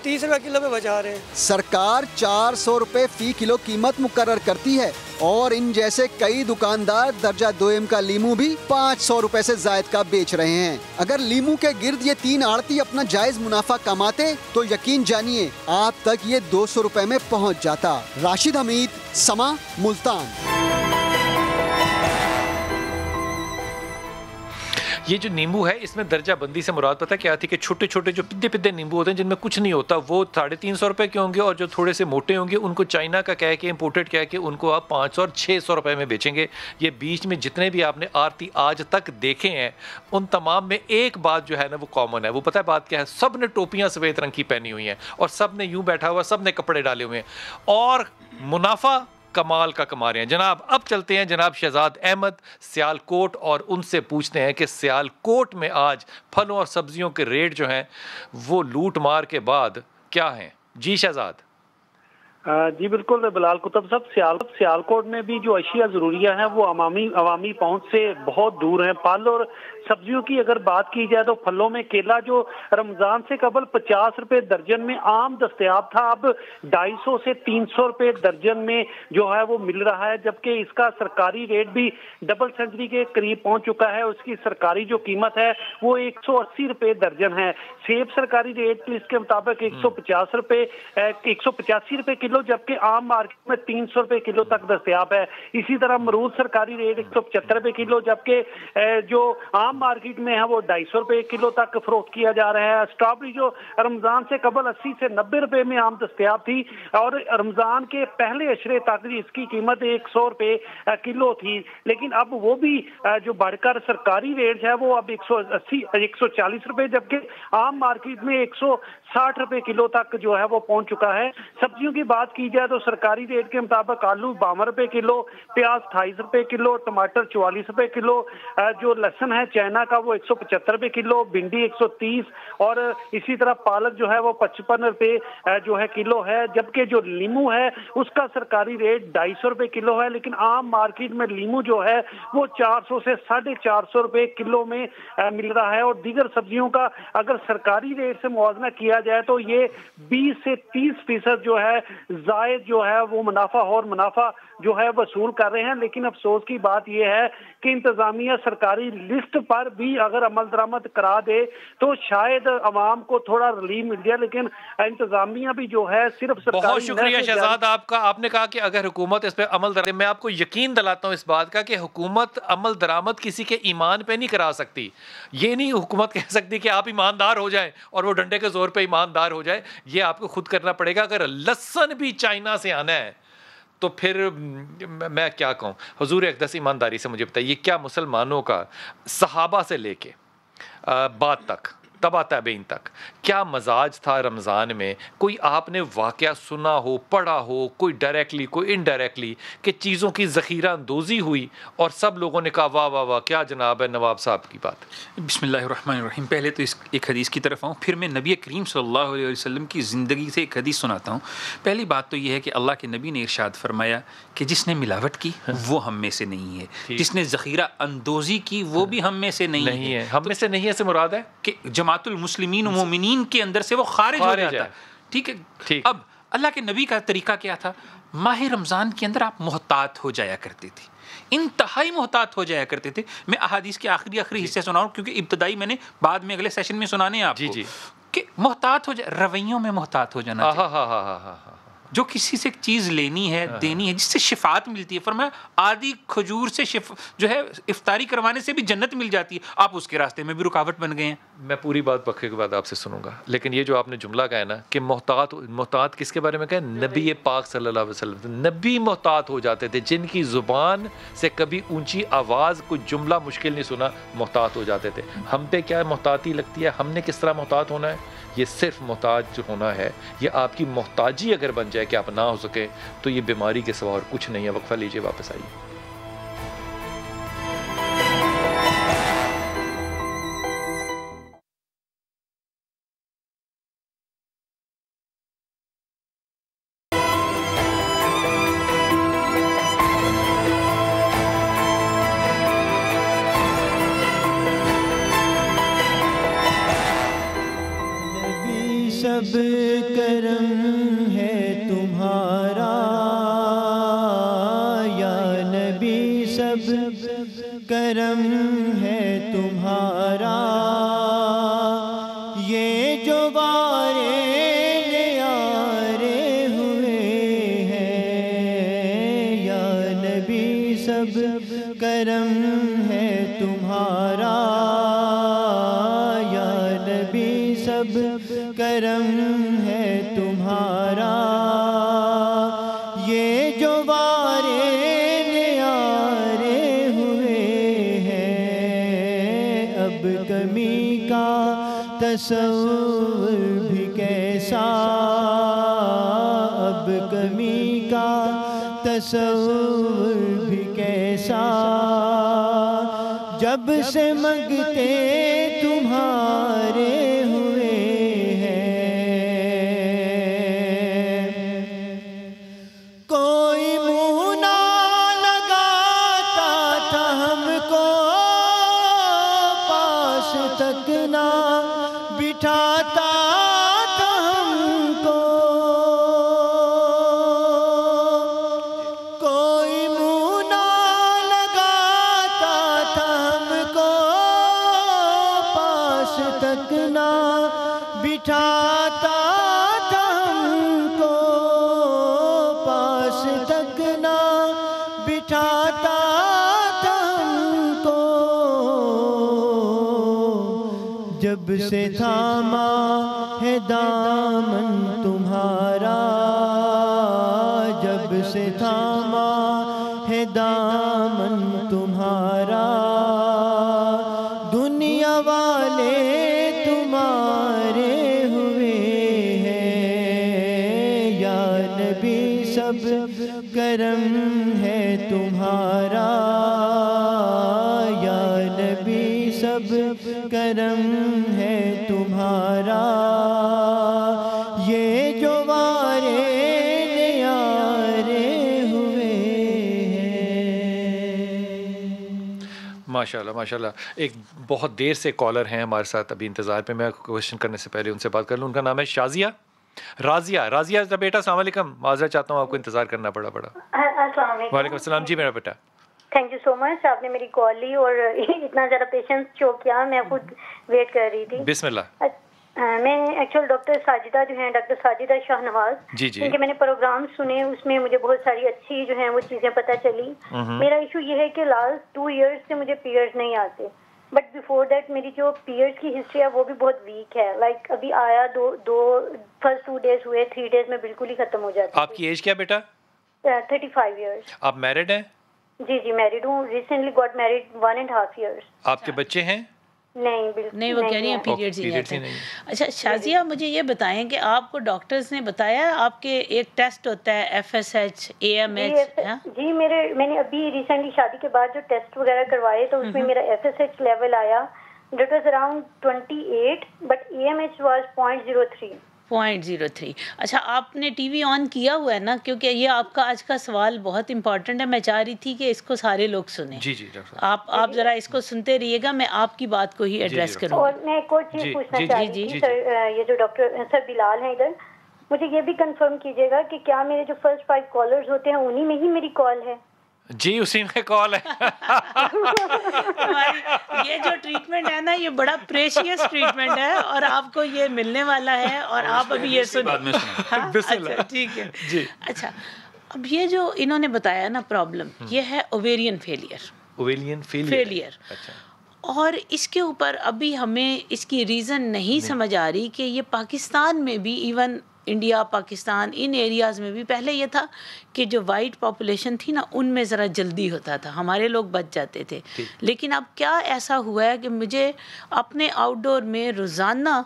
30 روپے کلو میں بچا رہے ہیں. سرکار 400 روپے فی کلو قیمت مقرر کرتی ہے اور ان جیسے کئی دکاندار درجہ دوئم کا لیمو بھی 500 روپے سے زائد کا بیچ رہے ہیں. اگر لیمو کے گرد یہ 3 آڑتی اپنا جائز منافع کماتے تو یقین جانیے آپ تک یہ 200 روپے میں پہنچ جاتا. راشد حمید, سما, ملتان. یہ جو نیمبو ہے اس میں درجہ بندی سے مراد پتہ کیا تھی کہ چھوٹے چھوٹے جو پدے پدے نیمبو ہوتے ہیں جن میں کچھ نہیں ہوتا وہ 350 روپے کے ہوں گے, اور جو تھوڑے سے موٹے ہوں گے ان کو چائنا کا کہہ کے امپورٹڈ کہہ کے ان کو آپ 500 اور 600 روپے میں بیچیں گے. یہ بیچ میں جتنے بھی آپ نے آرتی آج تک دیکھے ہیں ان تمام میں ایک بات جو ہے نا وہ کامن ہے. وہ پتہ ہے بات کیا ہے؟ سب نے ٹوپیاں سفید رنگ کی پہنی ہوئی ہیں اور سب نے یوں بیٹھا ہوا, سب نے کپڑے ڈالے ہوئے ہیں اور منافع کمال کا کما رہے ہیں. جناب اب چلتے ہیں جناب شہزاد احمد سیالکوٹ اور ان سے پوچھتے ہیں کہ سیالکوٹ میں آج پھلوں اور سبزیوں کے ریٹ جو ہیں وہ لوٹ مار کے بعد کیا ہیں. جی شہزاد. جی بالکل بلال کتب صاحب, سیالکوٹ میں بھی جو اشیاء ضروریہ ہیں وہ عوامی پہنچ سے بہت دور ہیں. پھل اور سبزیوں کی اگر بات کی جائے تو پھلوں میں کیلا جو رمضان سے قبل 50 روپے درجن میں عام دستیاب تھا اب 250 سے 300 روپے درجن میں جو ہے وہ مل رہا ہے, جبکہ اس کا سرکاری ریٹ بھی ڈبل سینچری کے قریب پہنچ چکا ہے. اس کی سرکاری جو قیمت ہے وہ 180 روپے درجن ہے. سیب سرکاری ریٹ اس کے مطابق 185 روپے کلو, جبکہ عام مارکیٹ میں 300 روپے کلو تک دستیاب ہے. اسی طرح مرود سرکاری ریٹ 175 روپے کلو, جبکہ جو عام مارکیٹ میں ہے وہ 250 روپے کلو تک فروخت کیا جا رہا ہے. اسٹرابری جو رمضان سے قبل 80 سے 90 روپے میں عام دستیاب تھی اور رمضان کے پہلے عشرے تک اس کی قیمت 100 روپے کلو تھی, لیکن اب وہ بھی جو بڑھ کر سرکاری ریٹ ہے وہ اب 140 روپے, جبکہ عام مارکیٹ میں 160 روپے کلو تک جو ہے وہ پہنچ چکا ہے. سبزیوں کی بات کی جائے تو سرکاری ریٹ کے مطابق آلو 52 روپے کلو, پیاز 28 روپے کلو, ٹماٹر 44 روپے کلو, جو لہسن ہے چائنا کا وہ 175 روپے کلو, بھنڈی 130 اور اسی طرح پالک جو ہے وہ 55 روپے جو ہے کلو ہے, جبکہ جو لیمو ہے اس کا سرکاری ریٹ 250 روپے کلو ہے, لیکن عام مارکیٹ میں لیمو جو ہے وہ 400 سے 450 روپے کلو میں مل رہا ہے. اور دیگر سبزیوں کا اگر سرکاری ریٹ سے موازنہ کیا جائے تو یہ 20 سے 30% جو ہے زائد جو ہے وہ منافع جو ہے وصول کر رہے ہیں. لیکن افسوس کی بات یہ ہے کہ انتظامیہ سرکاری لسٹ پر بھی اگر عمل درآمد کرا دے تو شاید عوام کو تھوڑا ریلیف مل جائے, لیکن انتظامیہ بھی جو ہے صرف سرکاری. بہت شکریہ شہزاد آپ کا. آپ نے کہا کہ اگر حکومت اس پہ عمل درآمد, میں آپ کو یقین دلاتا ہوں اس بات کا کہ حکومت عمل درآمد کسی کے ایمان پہ نہیں کرا سکتی. یہ نہیں حکومت کہہ سکتی کہ آپ ایماندار ہو جائیں اور وہ ڈنڈے کے زور پہ ایماندار ہو جائے. یہ آپ کو خود کرنا پڑے گا. اگر لہسن بھی چائنا سے آنا ہے تو پھر میں کیا کہوں. حضور اقدس ایمانداری سے مجھے بتائیے کیا مسلمانوں کا صحابہ سے لے کے بعد تک تبا تابعین تک کیا مزاج تھا رمضان میں؟ کوئی آپ نے واقعہ سنا ہو, پڑھا ہو, کوئی ڈائریکٹلی کوئی انڈائریکٹلی, کہ چیزوں کی ذخیرہ اندوزی ہوئی اور سب لوگوں نے کہا واہ واہ واہ کیا جناب ہے نواب صاحب کی بات. بسم اللہ الرحمن الرحیم. پہلے تو اس ایک حدیث کی طرف آؤں, پھر میں نبی کریم صلی اللہ علیہ وسلم کی زندگی سے ایک حدیث سناتا ہوں. پہلی بات تو یہ ہے کہ اللہ کے نبی نے ارشاد فرمایا کہ جس نے ملاوٹ کی وہ ہم میں سے نہیں ہے, جس نے ذخیرہ اندوزی کی وہ بھی ہم میں سے نہیں ہے. ہم میں سے نہیں ہے سے مراد ہے کہ جماعت المسلمین و مومنین کے اندر سے وہ خارج ہو جاتا ہے. ٹھیک ہے. اب اللہ کے نبی کا طریقہ کیا تھا؟ ماہ رمضان کے اندر آپ محتاط ہو جایا کرتے تھے, انتہائی محتاط ہو جایا کرتے تھے. میں احادیث کے آخری حصے سناؤں کیونکہ ابتدائی میں نے بعد میں اگلے سیشن میں سنانے ہیں آپ کو کہ محتاط ہو جائے, رویوں میں محتاط ہو جانا چاہیے. جو کسی سے چیز لینی ہے دینی ہے جس سے شفاعت ملتی ہے, فرمایا آدھی کھجور سے جو ہے افطاری کروانے سے بھی جنت مل جاتی ہے, آپ اس کے راستے میں بھی رکاوٹ بن گئے ہیں. میں پوری بات بخے کے بعد آپ سے سنوں گا, لیکن یہ جو آپ نے جملہ کہا ہے نا کہ محتاط کس کے بارے میں کہا؟ نبی پاک صلی اللہ علیہ وسلم. نبی محتاط ہو جاتے تھے, جن کی زبان سے کبھی اونچی آواز کوئی جملہ مشکل نہیں سنا, محتاط ہو جاتے تھے. ہم پہ کیا محتاطی لگتی ہے؟ ہم نے کس طرح محتاط ہونا ہے؟ یہ صرف محتاج ہونا ہے. یہ آپ کی محتاجی اگر بن جائے کہ آپ نہ ہو سکے تو یہ بیماری کے سوا اور کچھ نہیں ہے. وقفہ لیجئے, واپس آئیے. سب کرم ہے تمہارا، یا نبی سب کرم ہے تمہارا، یہ جو وارے نیارے ہوئے ہیں، اب کمی کا تصور بھی کیسا، اب کمی کا تصور بھی کیسا، جب سے منگتے تمہارے ہوئے ہیں، کوئی منہ نہ لگاتا تھا ہم کو، پاس تک نہ بٹھاتا تھا ہم کو، کوئی منہ نہ لگاتا تھا ہم کو، پاس تک نہ بٹھاتا تھا ہم کو، پاس تک نہ بٹھاتا تھا ہم کو، جب سے تھاما ہے دامن تمہارا، جب سے تھاما ہے دامن تمہارا، دنیا والے تمہارے ہوئے ہیں، یا نبی سب کرم ہے تمہارا، یا نبی سب کرم ہے تمہارا، یہ جو وارے نیارے ہوئے ہیں۔ ماشاءاللہ ماشاءاللہ. ایک بہت دیر سے کالر ہیں ہمارے ساتھ ابھی انتظار پہ، میں کوشچن کرنے سے پہلے ان سے بات کر لوں. ان کا نام ہے شازیہ. راضیہ بیٹا السلام علیکم. معذرت چاہتا ہوں آپ کو انتظار کرنا پڑا. السلام علیکم. وعلیکم السلام. جی میرا بیٹا. تھینک یو سو مچ، آپ نے میری کال لی اور اتنا زیادہ پیشنس شو کیا، میں خود ویٹ کر رہی تھی. بسم اللہ. میں ایکچوئل ڈاکٹر ساجدہ جو ہیں، ڈاکٹر ساجدہ شاہ نواز، ان کے میں نے پروگرام سنے، اس میں مجھے بہت ساری اچھی جو ہیں وہ چیزیں پتہ چلی. میرا ایشو یہ ہے کہ لاسٹ 2 ایئرس سے مجھے پیریڈز نہیں آتے، بٹ بیفور دیٹ میری جو پیریڈز کی ہسٹری ہے وہ بھی بہت ویک ہے. لائک ابھی آیا فرسٹ 2 ڈیز ہوئے، 3 ڈیز میں بالکل ہی ختم ہو جاتا. آپ کی ایج کیا بیٹا؟ 35 ایئرس. آپ میرڈ ہیں؟ جی میرڈ ہوں. Recently got married 1.5 years. آپ کے بچے ہیں؟ نہیں بالکل نہیں، وہ کہہ رہی ہیں پیریڈز ہی نہیں آتے. اچھا شازیہ، مجھے یہ بتائیں کہ آپ کو ڈاکٹرز نے بتایا آپ کے ایک ٹیسٹ ہوتا ہے FSH AMH؟ جی میں نے ابھی ریسنٹلی شادی کے بعد جو ٹیسٹ وغیرہ کروائے تو اس میں میرا FSH لیول آیا that was around 28 but AMH was 0.03. 0.03. اچھا آپ نے ٹی وی آن کیا ہوا ہے نا؟ کیونکہ یہ آپ کا آج کا سوال بہت امپورٹنٹ ہے، میں چاہ رہی تھی کہ اس کو سارے لوگ سنیں. جی جی ڈاکٹر آپ ذرا اس کو سنتے رہیے گا، میں آپ کی بات کو ہی ایڈریس کروں. اور میں ایک اور چیز پوچھنا چاہ رہی تھی سر، یہ جو ڈاکٹر سر بلال ہیں ادھر، مجھے یہ بھی کنفرم کیجیے گا کہ کیا میرے جو فرسٹ 5 کالرز ہوتے ہیں انہی میں ہی میری کال ہے؟ جی اسی میں کال ہے. یہ جو ٹریٹمنٹ ہے نا یہ بڑا پریشیس ٹریٹمنٹ ہے اور آپ کو یہ ملنے والا ہے اور آپ ابھی یہ سنیں. اچھا ٹھیک ہے جی. اچھا اب یہ جو انہوں نے بتایا نا پرابلم، یہ ہے اوویرین فیلئر. اور اس کے اوپر ابھی ہمیں اس کی ریزن نہیں سمجھ آ رہی کہ یہ پاکستان میں بھی، ایون انڈیا پاکستان ان ایریاز میں بھی پہلے یہ تھا کہ جو وائٹ پاپولیشن تھی نا ان میں ذرا جلدی ہوتا تھا، ہمارے لوگ بچ جاتے تھے. لیکن اب کیا ایسا ہوا ہے کہ مجھے اپنے آؤٹ ڈور میں روزانہ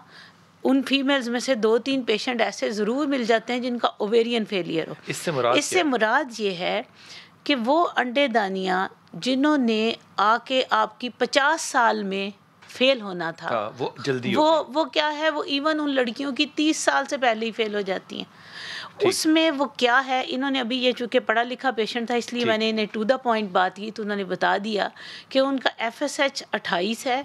ان فیمیلز میں سے 2-3 پیشنٹ ایسے ضرور مل جاتے ہیں جن کا اوویرین فیلئر ہو. اس سے مراد یہ ہے کہ وہ انڈے دانیاں جنہوں نے آ کے آپ کی 50 سال میں فیل ہونا تھا، وہ جلدی وہ کیا ہے، وہ ایون ان لڑکیوں کی 30 سال سے پہلے ہی فیل ہو جاتی ہیں. اس میں وہ کیا ہے، انہوں نے ابھی یہ چونکہ پڑھا لکھا پیشنٹ تھا اس لیے میں نے انہیں ٹو دا پوائنٹ بات کی تو انہوں نے بتا دیا کہ ان کا FSH 28 ہے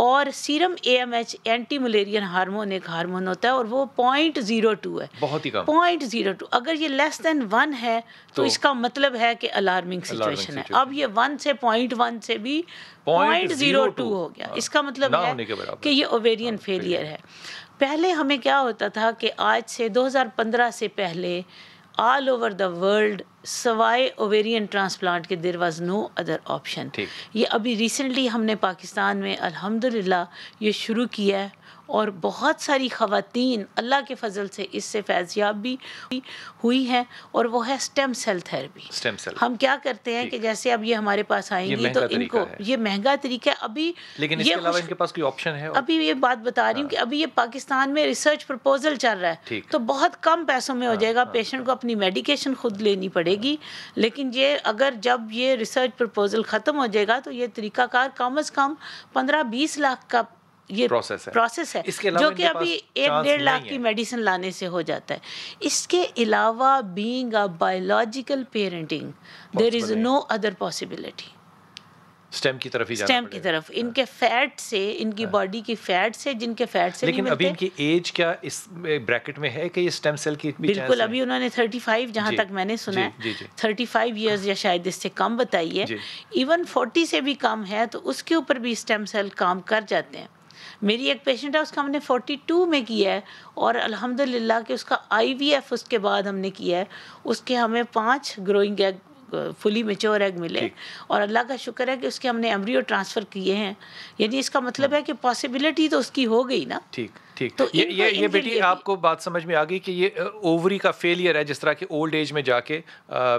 اور serum AMH anti Mullerian hormone ایک ہارمون ہوتا ہے اور وہ 0.02 ہے، بہت ہی کم 0.02. اگر یہ لیس دین 1 ہے تو اس کا مطلب ہے کہ الارمنگ سچویشن ہے. اب یہ 1 سے 0.1 سے بھی 0.02 ہو گیا، اس کا مطلب ہے کہ یہ اوویرین فیلئر ہے. پہلے ہمیں کیا ہوتا تھا کہ آج سے 2015 سے پہلے آل اوور دا ورلڈ سوائے اوویرین ٹرانسپلانٹ کے there was no other option. یہ ابھی ریسنٹلی ہم نے پاکستان میں الحمدللہ یہ شروع کیا ہے اور بہت ساری خواتین اللہ کے فضل سے اس سے فیض یاب بھی ہوئی ہیں, اور وہ ہے اسٹیم سیل تھراپی. ہم کیا کرتے ہیں کہ جیسے اب یہ ہمارے پاس آئیں گی تو ان کو یہ مہنگا طریقہ ہے ابھی, لیکن اس کے علاوہ ان کے پاس کوئی آپشن ہے؟ ابھی یہ بات بتا رہی ہوں کہ ابھی یہ پاکستان میں ریسرچ پرپوزل چل رہا ہے, تو بہت کم پیسوں میں ہو جائے گا. پیشنٹ کو اپنی میڈیکیشن خود لینی پڑے گی, لیکن یہ اگر جب یہ ریسرچ پرپوزل ختم ہو جائے گا تو یہ طریقہ کار کم از کم 15-20 لاکھ کا یہ پروسیس ہے, جو کہ ابھی 1-1.5 لاکھ کی میڈیسن لانے سے ہو جاتا ہے. اس کے علاوہ being a biological parenting there is no other possibility. Stem کی طرف ہی جانا اسٹیم کی طرف, ان کے فیٹ سے, ان کی باڈی کی فیٹ سے, جن کے فیٹ سے. لیکن ابھی ان کی ایج کیا اس بریکٹ میں ہے کہ یہ اسٹیم سیل کی بھی چانس ہے؟ بالکل, ابھی انہوں نے 35 جہاں تک میں نے سنا ہے 35 ایئرز یا شاید اس سے کم بتائی ہے. ایون 40 سے بھی کم ہے تو اس کے اوپر بھی اسٹیم سیل کام کر جاتے ہیں. میری ایک پیشنٹ ہے, اس کا ہم نے 42 میں کیا ہے, اور الحمدللہ کہ اس کا IVF اس کے بعد ہم نے کیا ہے, اس کے ہمیں 5 گروئنگ ایگ فلی میچور ایگ ملے, اور اللہ کا شکر ہے کہ اس کے ہم نے ایمبریو ٹرانسفر کیے ہیں. یعنی اس کا مطلب ہے کہ پاسبلٹی تو اس کی ہو گئی نا. ٹھیک. تو یہ بیٹی آپ کو بات سمجھ میں آ گئی کہ یہ اووری کا فیلئر ہے, جس طرح کہ اولڈ ایج میں جا کے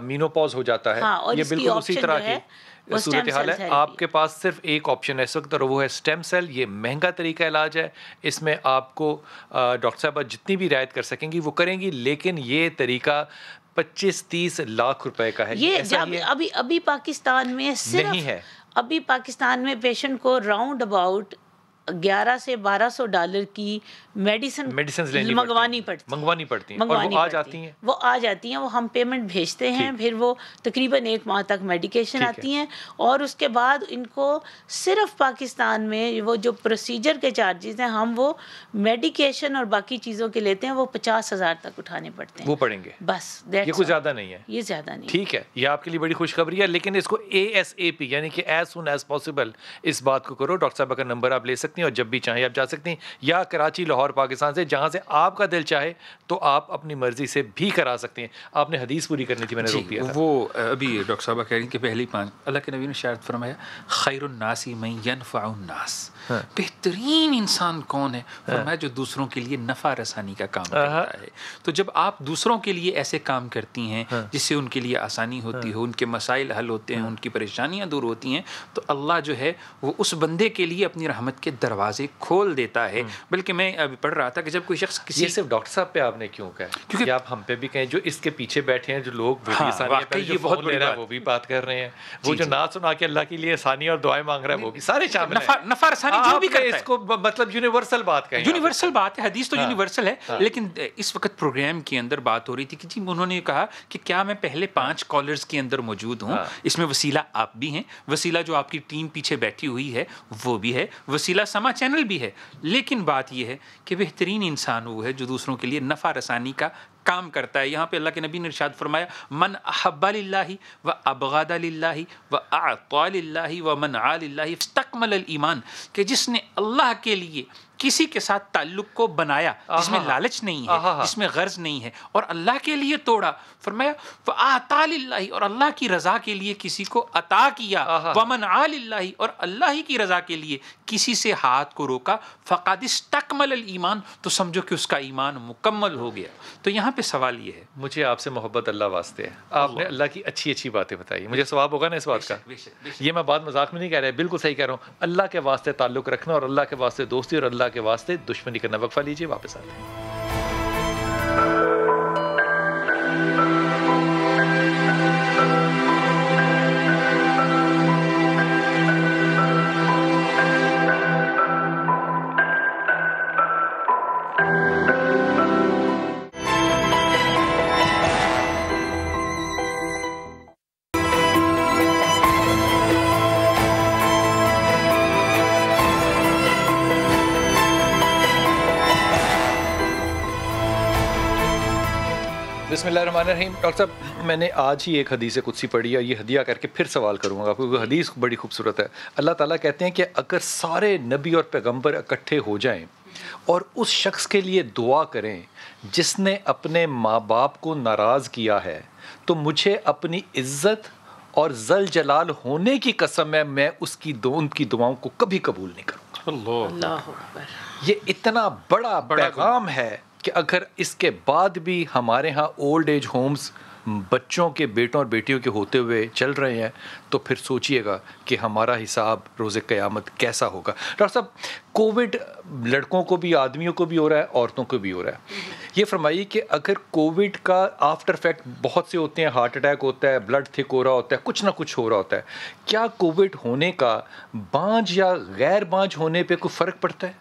مینوپاز ہو جاتا ہے, یہ بالکل اسی طرح کی صورتحال ہے. آپ کے پاس صرف ایک آپشن ہے اس وقت, اور وہ ہے اسٹیم سیل. یہ مہنگا طریقہ علاج ہے, اس میں آپ کو ڈاکٹر صاحبہ جتنی بھی رعایت کر سکیں گی وہ کریں گی, لیکن یہ طریقہ 25-30 لاکھ روپے کا ہے. یہ ابھی پاکستان میں صرف نہیں ہے. ابھی پاکستان میں پیشنٹ کو راؤنڈ اباؤٹ $1100 سے $1200 کی میڈیسن منگوانی پڑتی ہیں, اور وہ آ جاتی ہیں. وہ ہم پیمنٹ بھیجتے ہیں, پھر وہ تقریباً 1 ماہ تک میڈیکیشن آتی ہیں, اور اس کے بعد ان کو صرف پاکستان میں وہ جو پروسیجر کے چارجز ہیں ہم وہ میڈیکیشن اور باقی چیزوں کے لیتے ہیں, وہ 50,000 تک اٹھانے پڑتے ہیں. وہ پڑیں گے بس, یہ کچھ زیادہ نہیں ہے. یہ زیادہ نہیں. ٹھیک ہے, یہ آپ کے لیے بڑی خوشخبری ہے, لیکن اس کو ASAP یعنی کہ ایز سون ایز پاسبل اس بات کو کرو. ڈاکٹر صاحب کا نمبر آپ لے سکتے ہیں, اور جب بھی چاہیں آپ جا سکتے ہیں, یا کراچی, لاہور, پاکستان سے جہاں سے آپ کا دل چاہے تو آپ اپنی مرضی سے بھی کرا سکتے ہیں. آپ نے حدیث پوری کرنی تھی, میں نے روک دیا تھا. وہ ابھی ڈاکٹر صاحب کہہ رہی ہیں کہ پہلی 5 اللہ کے نبی نے شاید فرمایا خیر الناس من ینفع الناس, بہترین انسان کون ہے؟ فرمایا جو دوسروں کے لیے نفع رسانی کا کام کرتا ہے. تو جب آپ دوسروں کے لیے ایسے کام کرتی ہیں جس سے ان کے لیے آسانی ہوتی ہو, ان کے مسائل حل ہوتے ہیں, ان کی پریشانیاں دور ہوتی ہیں, تو اللہ جو ہے وہ اس بندے کے لیے اپنی رحمت کے دروازے کھول دیتا ہے. بلکہ میں ابھی پڑھ رہا تھا کہ جب کوئی شخص یہ صرف ڈاکٹر صاحب پہ آپ نے کیوں کہا؟ کیونکہ آپ ہم پہ بھی کہیں, جو اس کے پیچھے بیٹھے ہیں, جو لوگ یہ بہت لے رہا ہے وہ بھی بات کر رہے ہیں, وہ جو نعت سنا کے اللہ کے لیے آسانی اور دعائیں مانگ رہا ہے وہ بھی سارے شامل ہیں. نفع رسانی جو بھی کرتا ہے اس کو مطلب یونیورسل بات کہیں, یونیورسل بات ہے, حدیث تو یونیورسل ہے. لیکن اس وقت پروگرام کے اندر بات ہو رہی تھی کہ جی انہوں نے کہا کہ کیا میں پہلے 5 کالرز کے اندر موجود ہوں, اس میں وسیلہ آپ بھی ہیں, وسیلہ جو آپ کی ٹیم پیچھے بیٹھی ہوئی ہے وہ بھی ہے, وسیلہ سما چینل بھی ہے. لیکن بات یہ ہے کہ بہترین انسان وہ ہے جو دوسروں کے لیے نفع رسانی کا کام کرتا ہے. یہاں پہ اللہ کے نبی نے ارشاد فرمایا من احب للہ و ابغض للہ و اعطى للہ و منع للہ استکمل الایمان, کہ جس نے اللہ کے لیے کسی کے ساتھ تعلق کو بنایا جس میں لالچ نہیں ہے, جس میں غرض نہیں ہے, اور اللہ کے لیے توڑا, فرمایا وَآتَى لِلَّهِ, اور اللہ کی رضا کے لیے کسی کو عطا کیا, وَمَنْعَ لِلَّهِ, اور اللہ کی رضا کے لیے کسی سے ہاتھ کو روکا, فَقَدْ اسْتَكْمَلَ الْإِيمَانِ, تو سمجھو کہ اس کا ایمان مکمل ہو گیا. تو یہاں پہ سوال یہ ہے, مجھے آپ سے محبت اللہ واسطے ہے, آپ نے اللہ کی اچھی باتیں بتائی, مجھے ثواب ہوگا نا اس بات کا. یہ میں بات مذاق میں نہیں کہہ رہا, بالکل صحیح کہہ رہا ہوں. اللہ کے واسطے تعلق رکھنا, اور اللہ کے واسطے دوستی, اور اللہ کے واسطے دشمنی کرنا. وقفہ لیجیے, واپس آتے ہیں. بسم اللہ الرحمن الرحیم. ڈاکٹر صاحب, میں نے آج ہی ایک حدیث قدسی پڑھی ہے, یہ ہدیہ کر کے پھر سوال کروں گا, کیونکہ حدیث بڑی خوبصورت ہے. اللہ تعالیٰ کہتے ہیں کہ اگر سارے نبی اور پیغمبر اکٹھے ہو جائیں اور اس شخص کے لیے دعا کریں جس نے اپنے ماں باپ کو ناراض کیا ہے، تو مجھے اپنی عزت اور ذل جلال ہونے کی قسم ہے میں ان کی دعاؤں کو کبھی قبول نہیں کروں گا۔ اللہ اکبر۔ یہ اتنا بڑا پیغام ہے کہ اگر اس کے بعد بھی ہمارے ہاں اولڈ ایج ہومز بچوں کے، بیٹوں اور بیٹیوں کے ہوتے ہوئے چل رہے ہیں، تو پھر سوچئے گا کہ ہمارا حساب روز قیامت کیسا ہوگا۔ ڈاکٹر صاحب، کووڈ لڑکوں کو بھی، آدمیوں کو بھی ہو رہا ہے، عورتوں کو بھی ہو رہا ہے۔ یہ فرمائیے کہ اگر کووڈ کا آفٹر افیکٹ بہت سے ہوتے ہیں، ہارٹ اٹیک ہوتا ہے، بلڈ تھک ہو رہا ہوتا ہے، کچھ نہ کچھ ہو رہا ہوتا ہے، کیا کووڈ ہونے کا بانجھ یا غیر بانجھ ہونے پہ کوئی فرق پڑتا ہے؟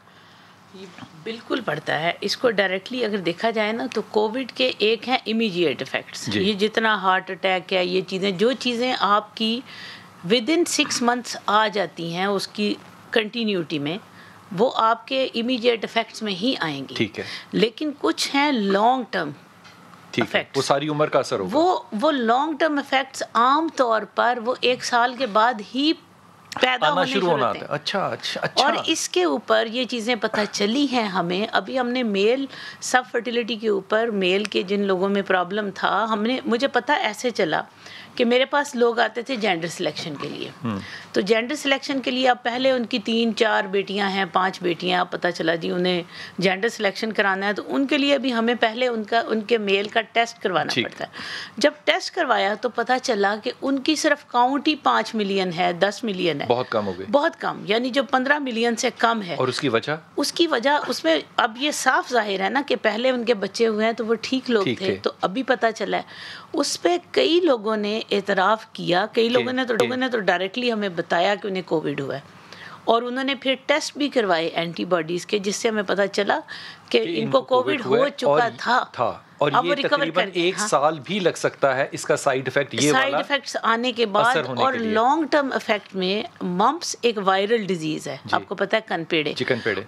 بالکل پڑتا ہے۔ اس کو ڈائریکٹلی اگر دیکھا جائے نا تو کووڈ کے ایک ہیں امیجیٹ افیکٹس، یہ جتنا ہارٹ اٹیک ہے، یہ چیزیں، جو چیزیں آپ کی ود ان 6 months آ جاتی ہیں اس کی کنٹینیوٹی میں، وہ آپ کے امیجیٹ افیکٹس میں ہی آئیں گی۔ ٹھیک ہے۔ لیکن کچھ ہیں لانگ ٹرم افیکٹس، وہ ساری عمر کا اثر ہوگا۔ وہ لانگ ٹرم افیکٹس عام طور پر وہ 1 سال کے بعد ہی پیدا ہونے شروع ہوتے ہیں۔ اچھا۔ اور اس کے اوپر یہ چیزیں پتہ چلی ہیں ہمیں، ابھی ہم نے میل سب فرٹیلیٹی کے اوپر، میل کے جن لوگوں میں پرابلم تھا، مجھے پتہ ایسے چلا کہ میرے پاس لوگ آتے تھے جینڈر سلیکشن کے لیے۔ تو جینڈر سلیکشن کے لیے اب پہلے ان کی 3-4 بیٹیاں ہیں، 5 بیٹیاں، اب پتہ چلا جی انہیں جینڈر سلیکشن کرانا ہے، تو ان کے لیے بھی ہمیں پہلے ان کے میل کا ٹیسٹ کروانا پڑتا ہے۔ جب ٹیسٹ کروایا تو پتہ چلا کہ ان کی صرف کاؤنٹ ہی 5 ملین ہے، 10 ملین ہے، بہت کم ہو گئی، بہت کم، یعنی جو 15 ملین سے کم ہے۔ اور اس کی وجہ اس میں اب یہ صاف ظاہر ہے نا کہ پہلے ان کے بچے ہوئے ہیں تو وہ ٹھیک لوگ تھے، تو ابھی پتہ چلا ہے۔ اس پہ کئی لوگوں نے اعتراف کیا، کئی لوگوں نے تو ڈائریکٹلی ہمیں بتایا کہ انہیں کووڈ ہوا ہے، اور انہوں نے پھر ٹیسٹ بھی کروائے اینٹی باڈیز کے، جس سے ہمیں پتہ چلا کہ ان کو کووڈ ہو چکا تھا، اور یہ تقریباً 1 سال بھی لگ سکتا ہے اس کا سائیڈ افیکٹ، یہ سائیڈ افیکٹس آنے کے بعد۔ اور لانگ ٹرم افیکٹ میں ممپس ایک وائرل ڈیزیز ہے، آپ کو پتہ ہے، کنپیڑے،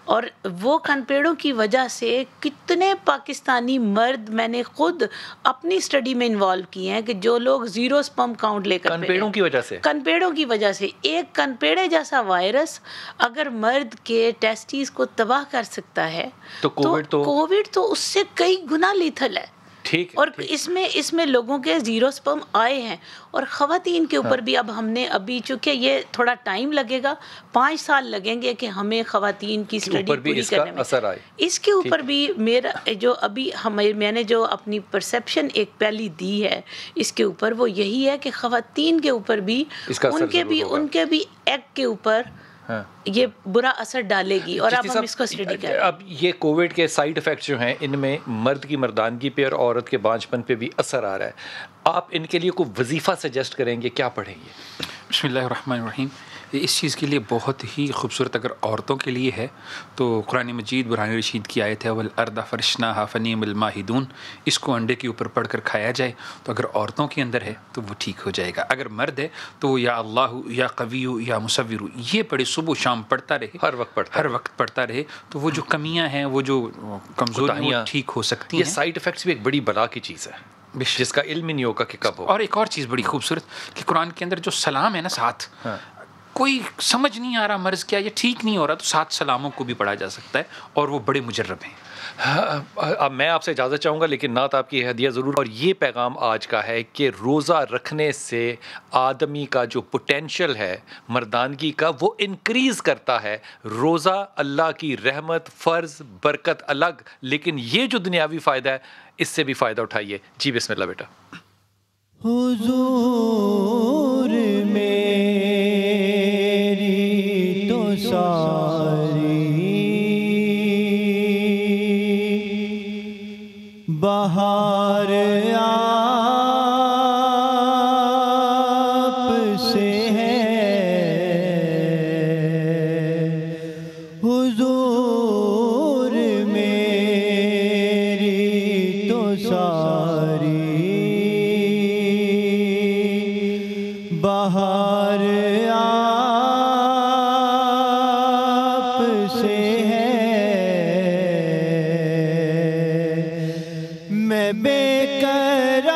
اور وہ کنپیڑوں کی وجہ سے کتنے پاکستانی مرد، میں نے خود اپنی اسٹڈی میں انوالو کیے ہیں، کہ جو لوگ 0 سپرم کاؤنٹ لے کر کنپیڑوں کی وجہ سے ایک کنپیڑے جیسا وائرس اگر مرد کے ٹیسٹیز کو تباہ کر سکتا ہے تو کووڈ تو اس سے کئی گنا لیتھل ہے۔ اور اس میں لوگوں کے 0 سپرم آئے ہیں، اور خواتین کے اوپر بھی اب ہم نے ابھی، چونکہ یہ تھوڑا ٹائم لگے گا، 5 سال لگیں گے کہ ہمیں خواتین کی اسٹڈی پوری کرنے میں اس کے اوپر بھی میرا جو ابھی میں نے جو اپنی پرسیپشن ایک پہلی دی ہے اس کے اوپر، وہ یہی ہے کہ خواتین کے اوپر بھی ان کے بھی ایگ کے اوپر یہ برا اثر ڈالے گی، اور اب ہم اس کو اسٹڈی کریں۔ اب یہ کووڈ کے سائیڈ افیکٹس جو ہیں، ان میں مرد کی مردانگی پہ اور عورت کے بانجھ پن پہ بھی اثر آ رہا ہے۔ آپ ان کے لیے کوئی وظیفہ سجیسٹ کریں گے، کیا پڑھیں گے؟ بسم اللہ الرحمن الرحیم۔ اس چیز کے لیے بہت ہی خوبصورت اگر عورتوں کے لیے ہے تو قرآن مجید برہان رشید کی آیت ہے وَالْأَرْضَ فَرَشْنَاهَا فَنِعْمَ الْمَاهِدُونَ، اس کو انڈے کے اوپر پڑھ کر کھایا جائے تو اگر عورتوں کے اندر ہے تو وہ ٹھیک ہو جائے گا۔ اگر مرد ہے تو وہ یا اللہ یا قوی یا مصور یہ پڑھے، صبح شام پڑھتا رہے، ہر وقت پڑھتا رہے، تو وہ جو کمیاں ہیں، وہ جو کمزوریاں ٹھیک ہو سکتی ہیں۔ یہ سائیڈ افیکٹس بھی ایک بڑی بلا کی چیز ہے جس کا علم ہی نہیں ہوگا کہ کب ہو۔ اور ایک اور چیز بڑی خوبصورت کہ قرآن کے اندر جو سلام ہے نا، ساتھ کوئی سمجھ نہیں آ رہا مرض کیا، یہ ٹھیک نہیں ہو رہا، تو 7 سلاموں کو بھی پڑھا جا سکتا ہے، اور وہ بڑے مجرب ہیں۔ اب میں آپ سے اجازت چاہوں گا، لیکن نعت آپ کی ہدیہ ضرور۔ اور یہ پیغام آج کا ہے کہ روزہ رکھنے سے آدمی کا جو پوٹینشل ہے مردانگی کا، وہ انکریز کرتا ہے۔ روزہ اللہ کی رحمت، فرض، برکت الگ، لیکن یہ جو دنیاوی فائدہ ہے اس سے بھی فائدہ اٹھائیے۔ جی بسم اللہ بیٹا۔ حضور میری تو ساری بہار آپ سے ہے، حضور میری تو ساری بہار آپ سے ہے، میں بے قرار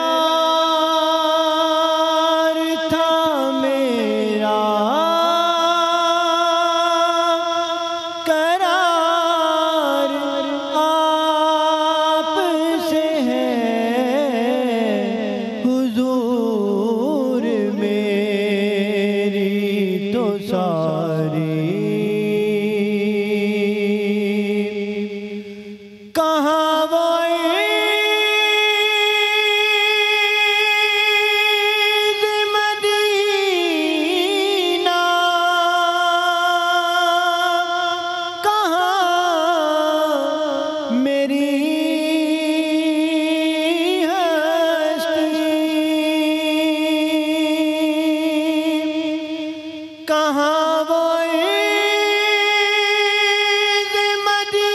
تھا، میرا قرار کہاں وہ عید مدینہ،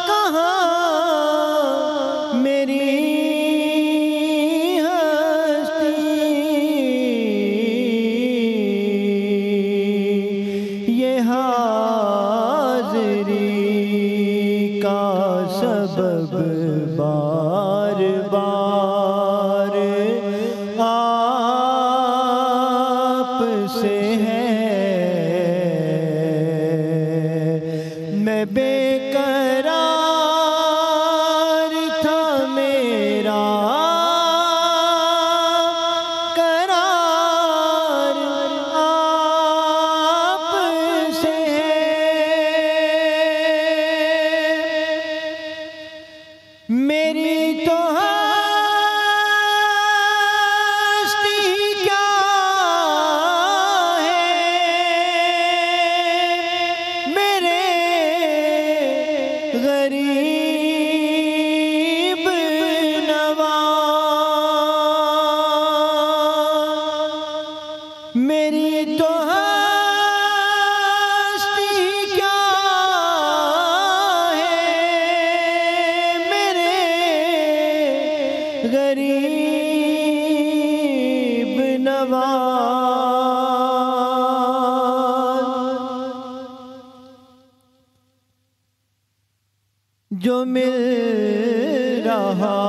کہاں میری سبب بار بار آپ سے ہے، میں بے قرار تھا میرا قرار آپ سے ہے، میری تو ہستی کیا ہے، میرے غریب نواز، میری تو ہستی کیا غریب نواز، جو مل رہا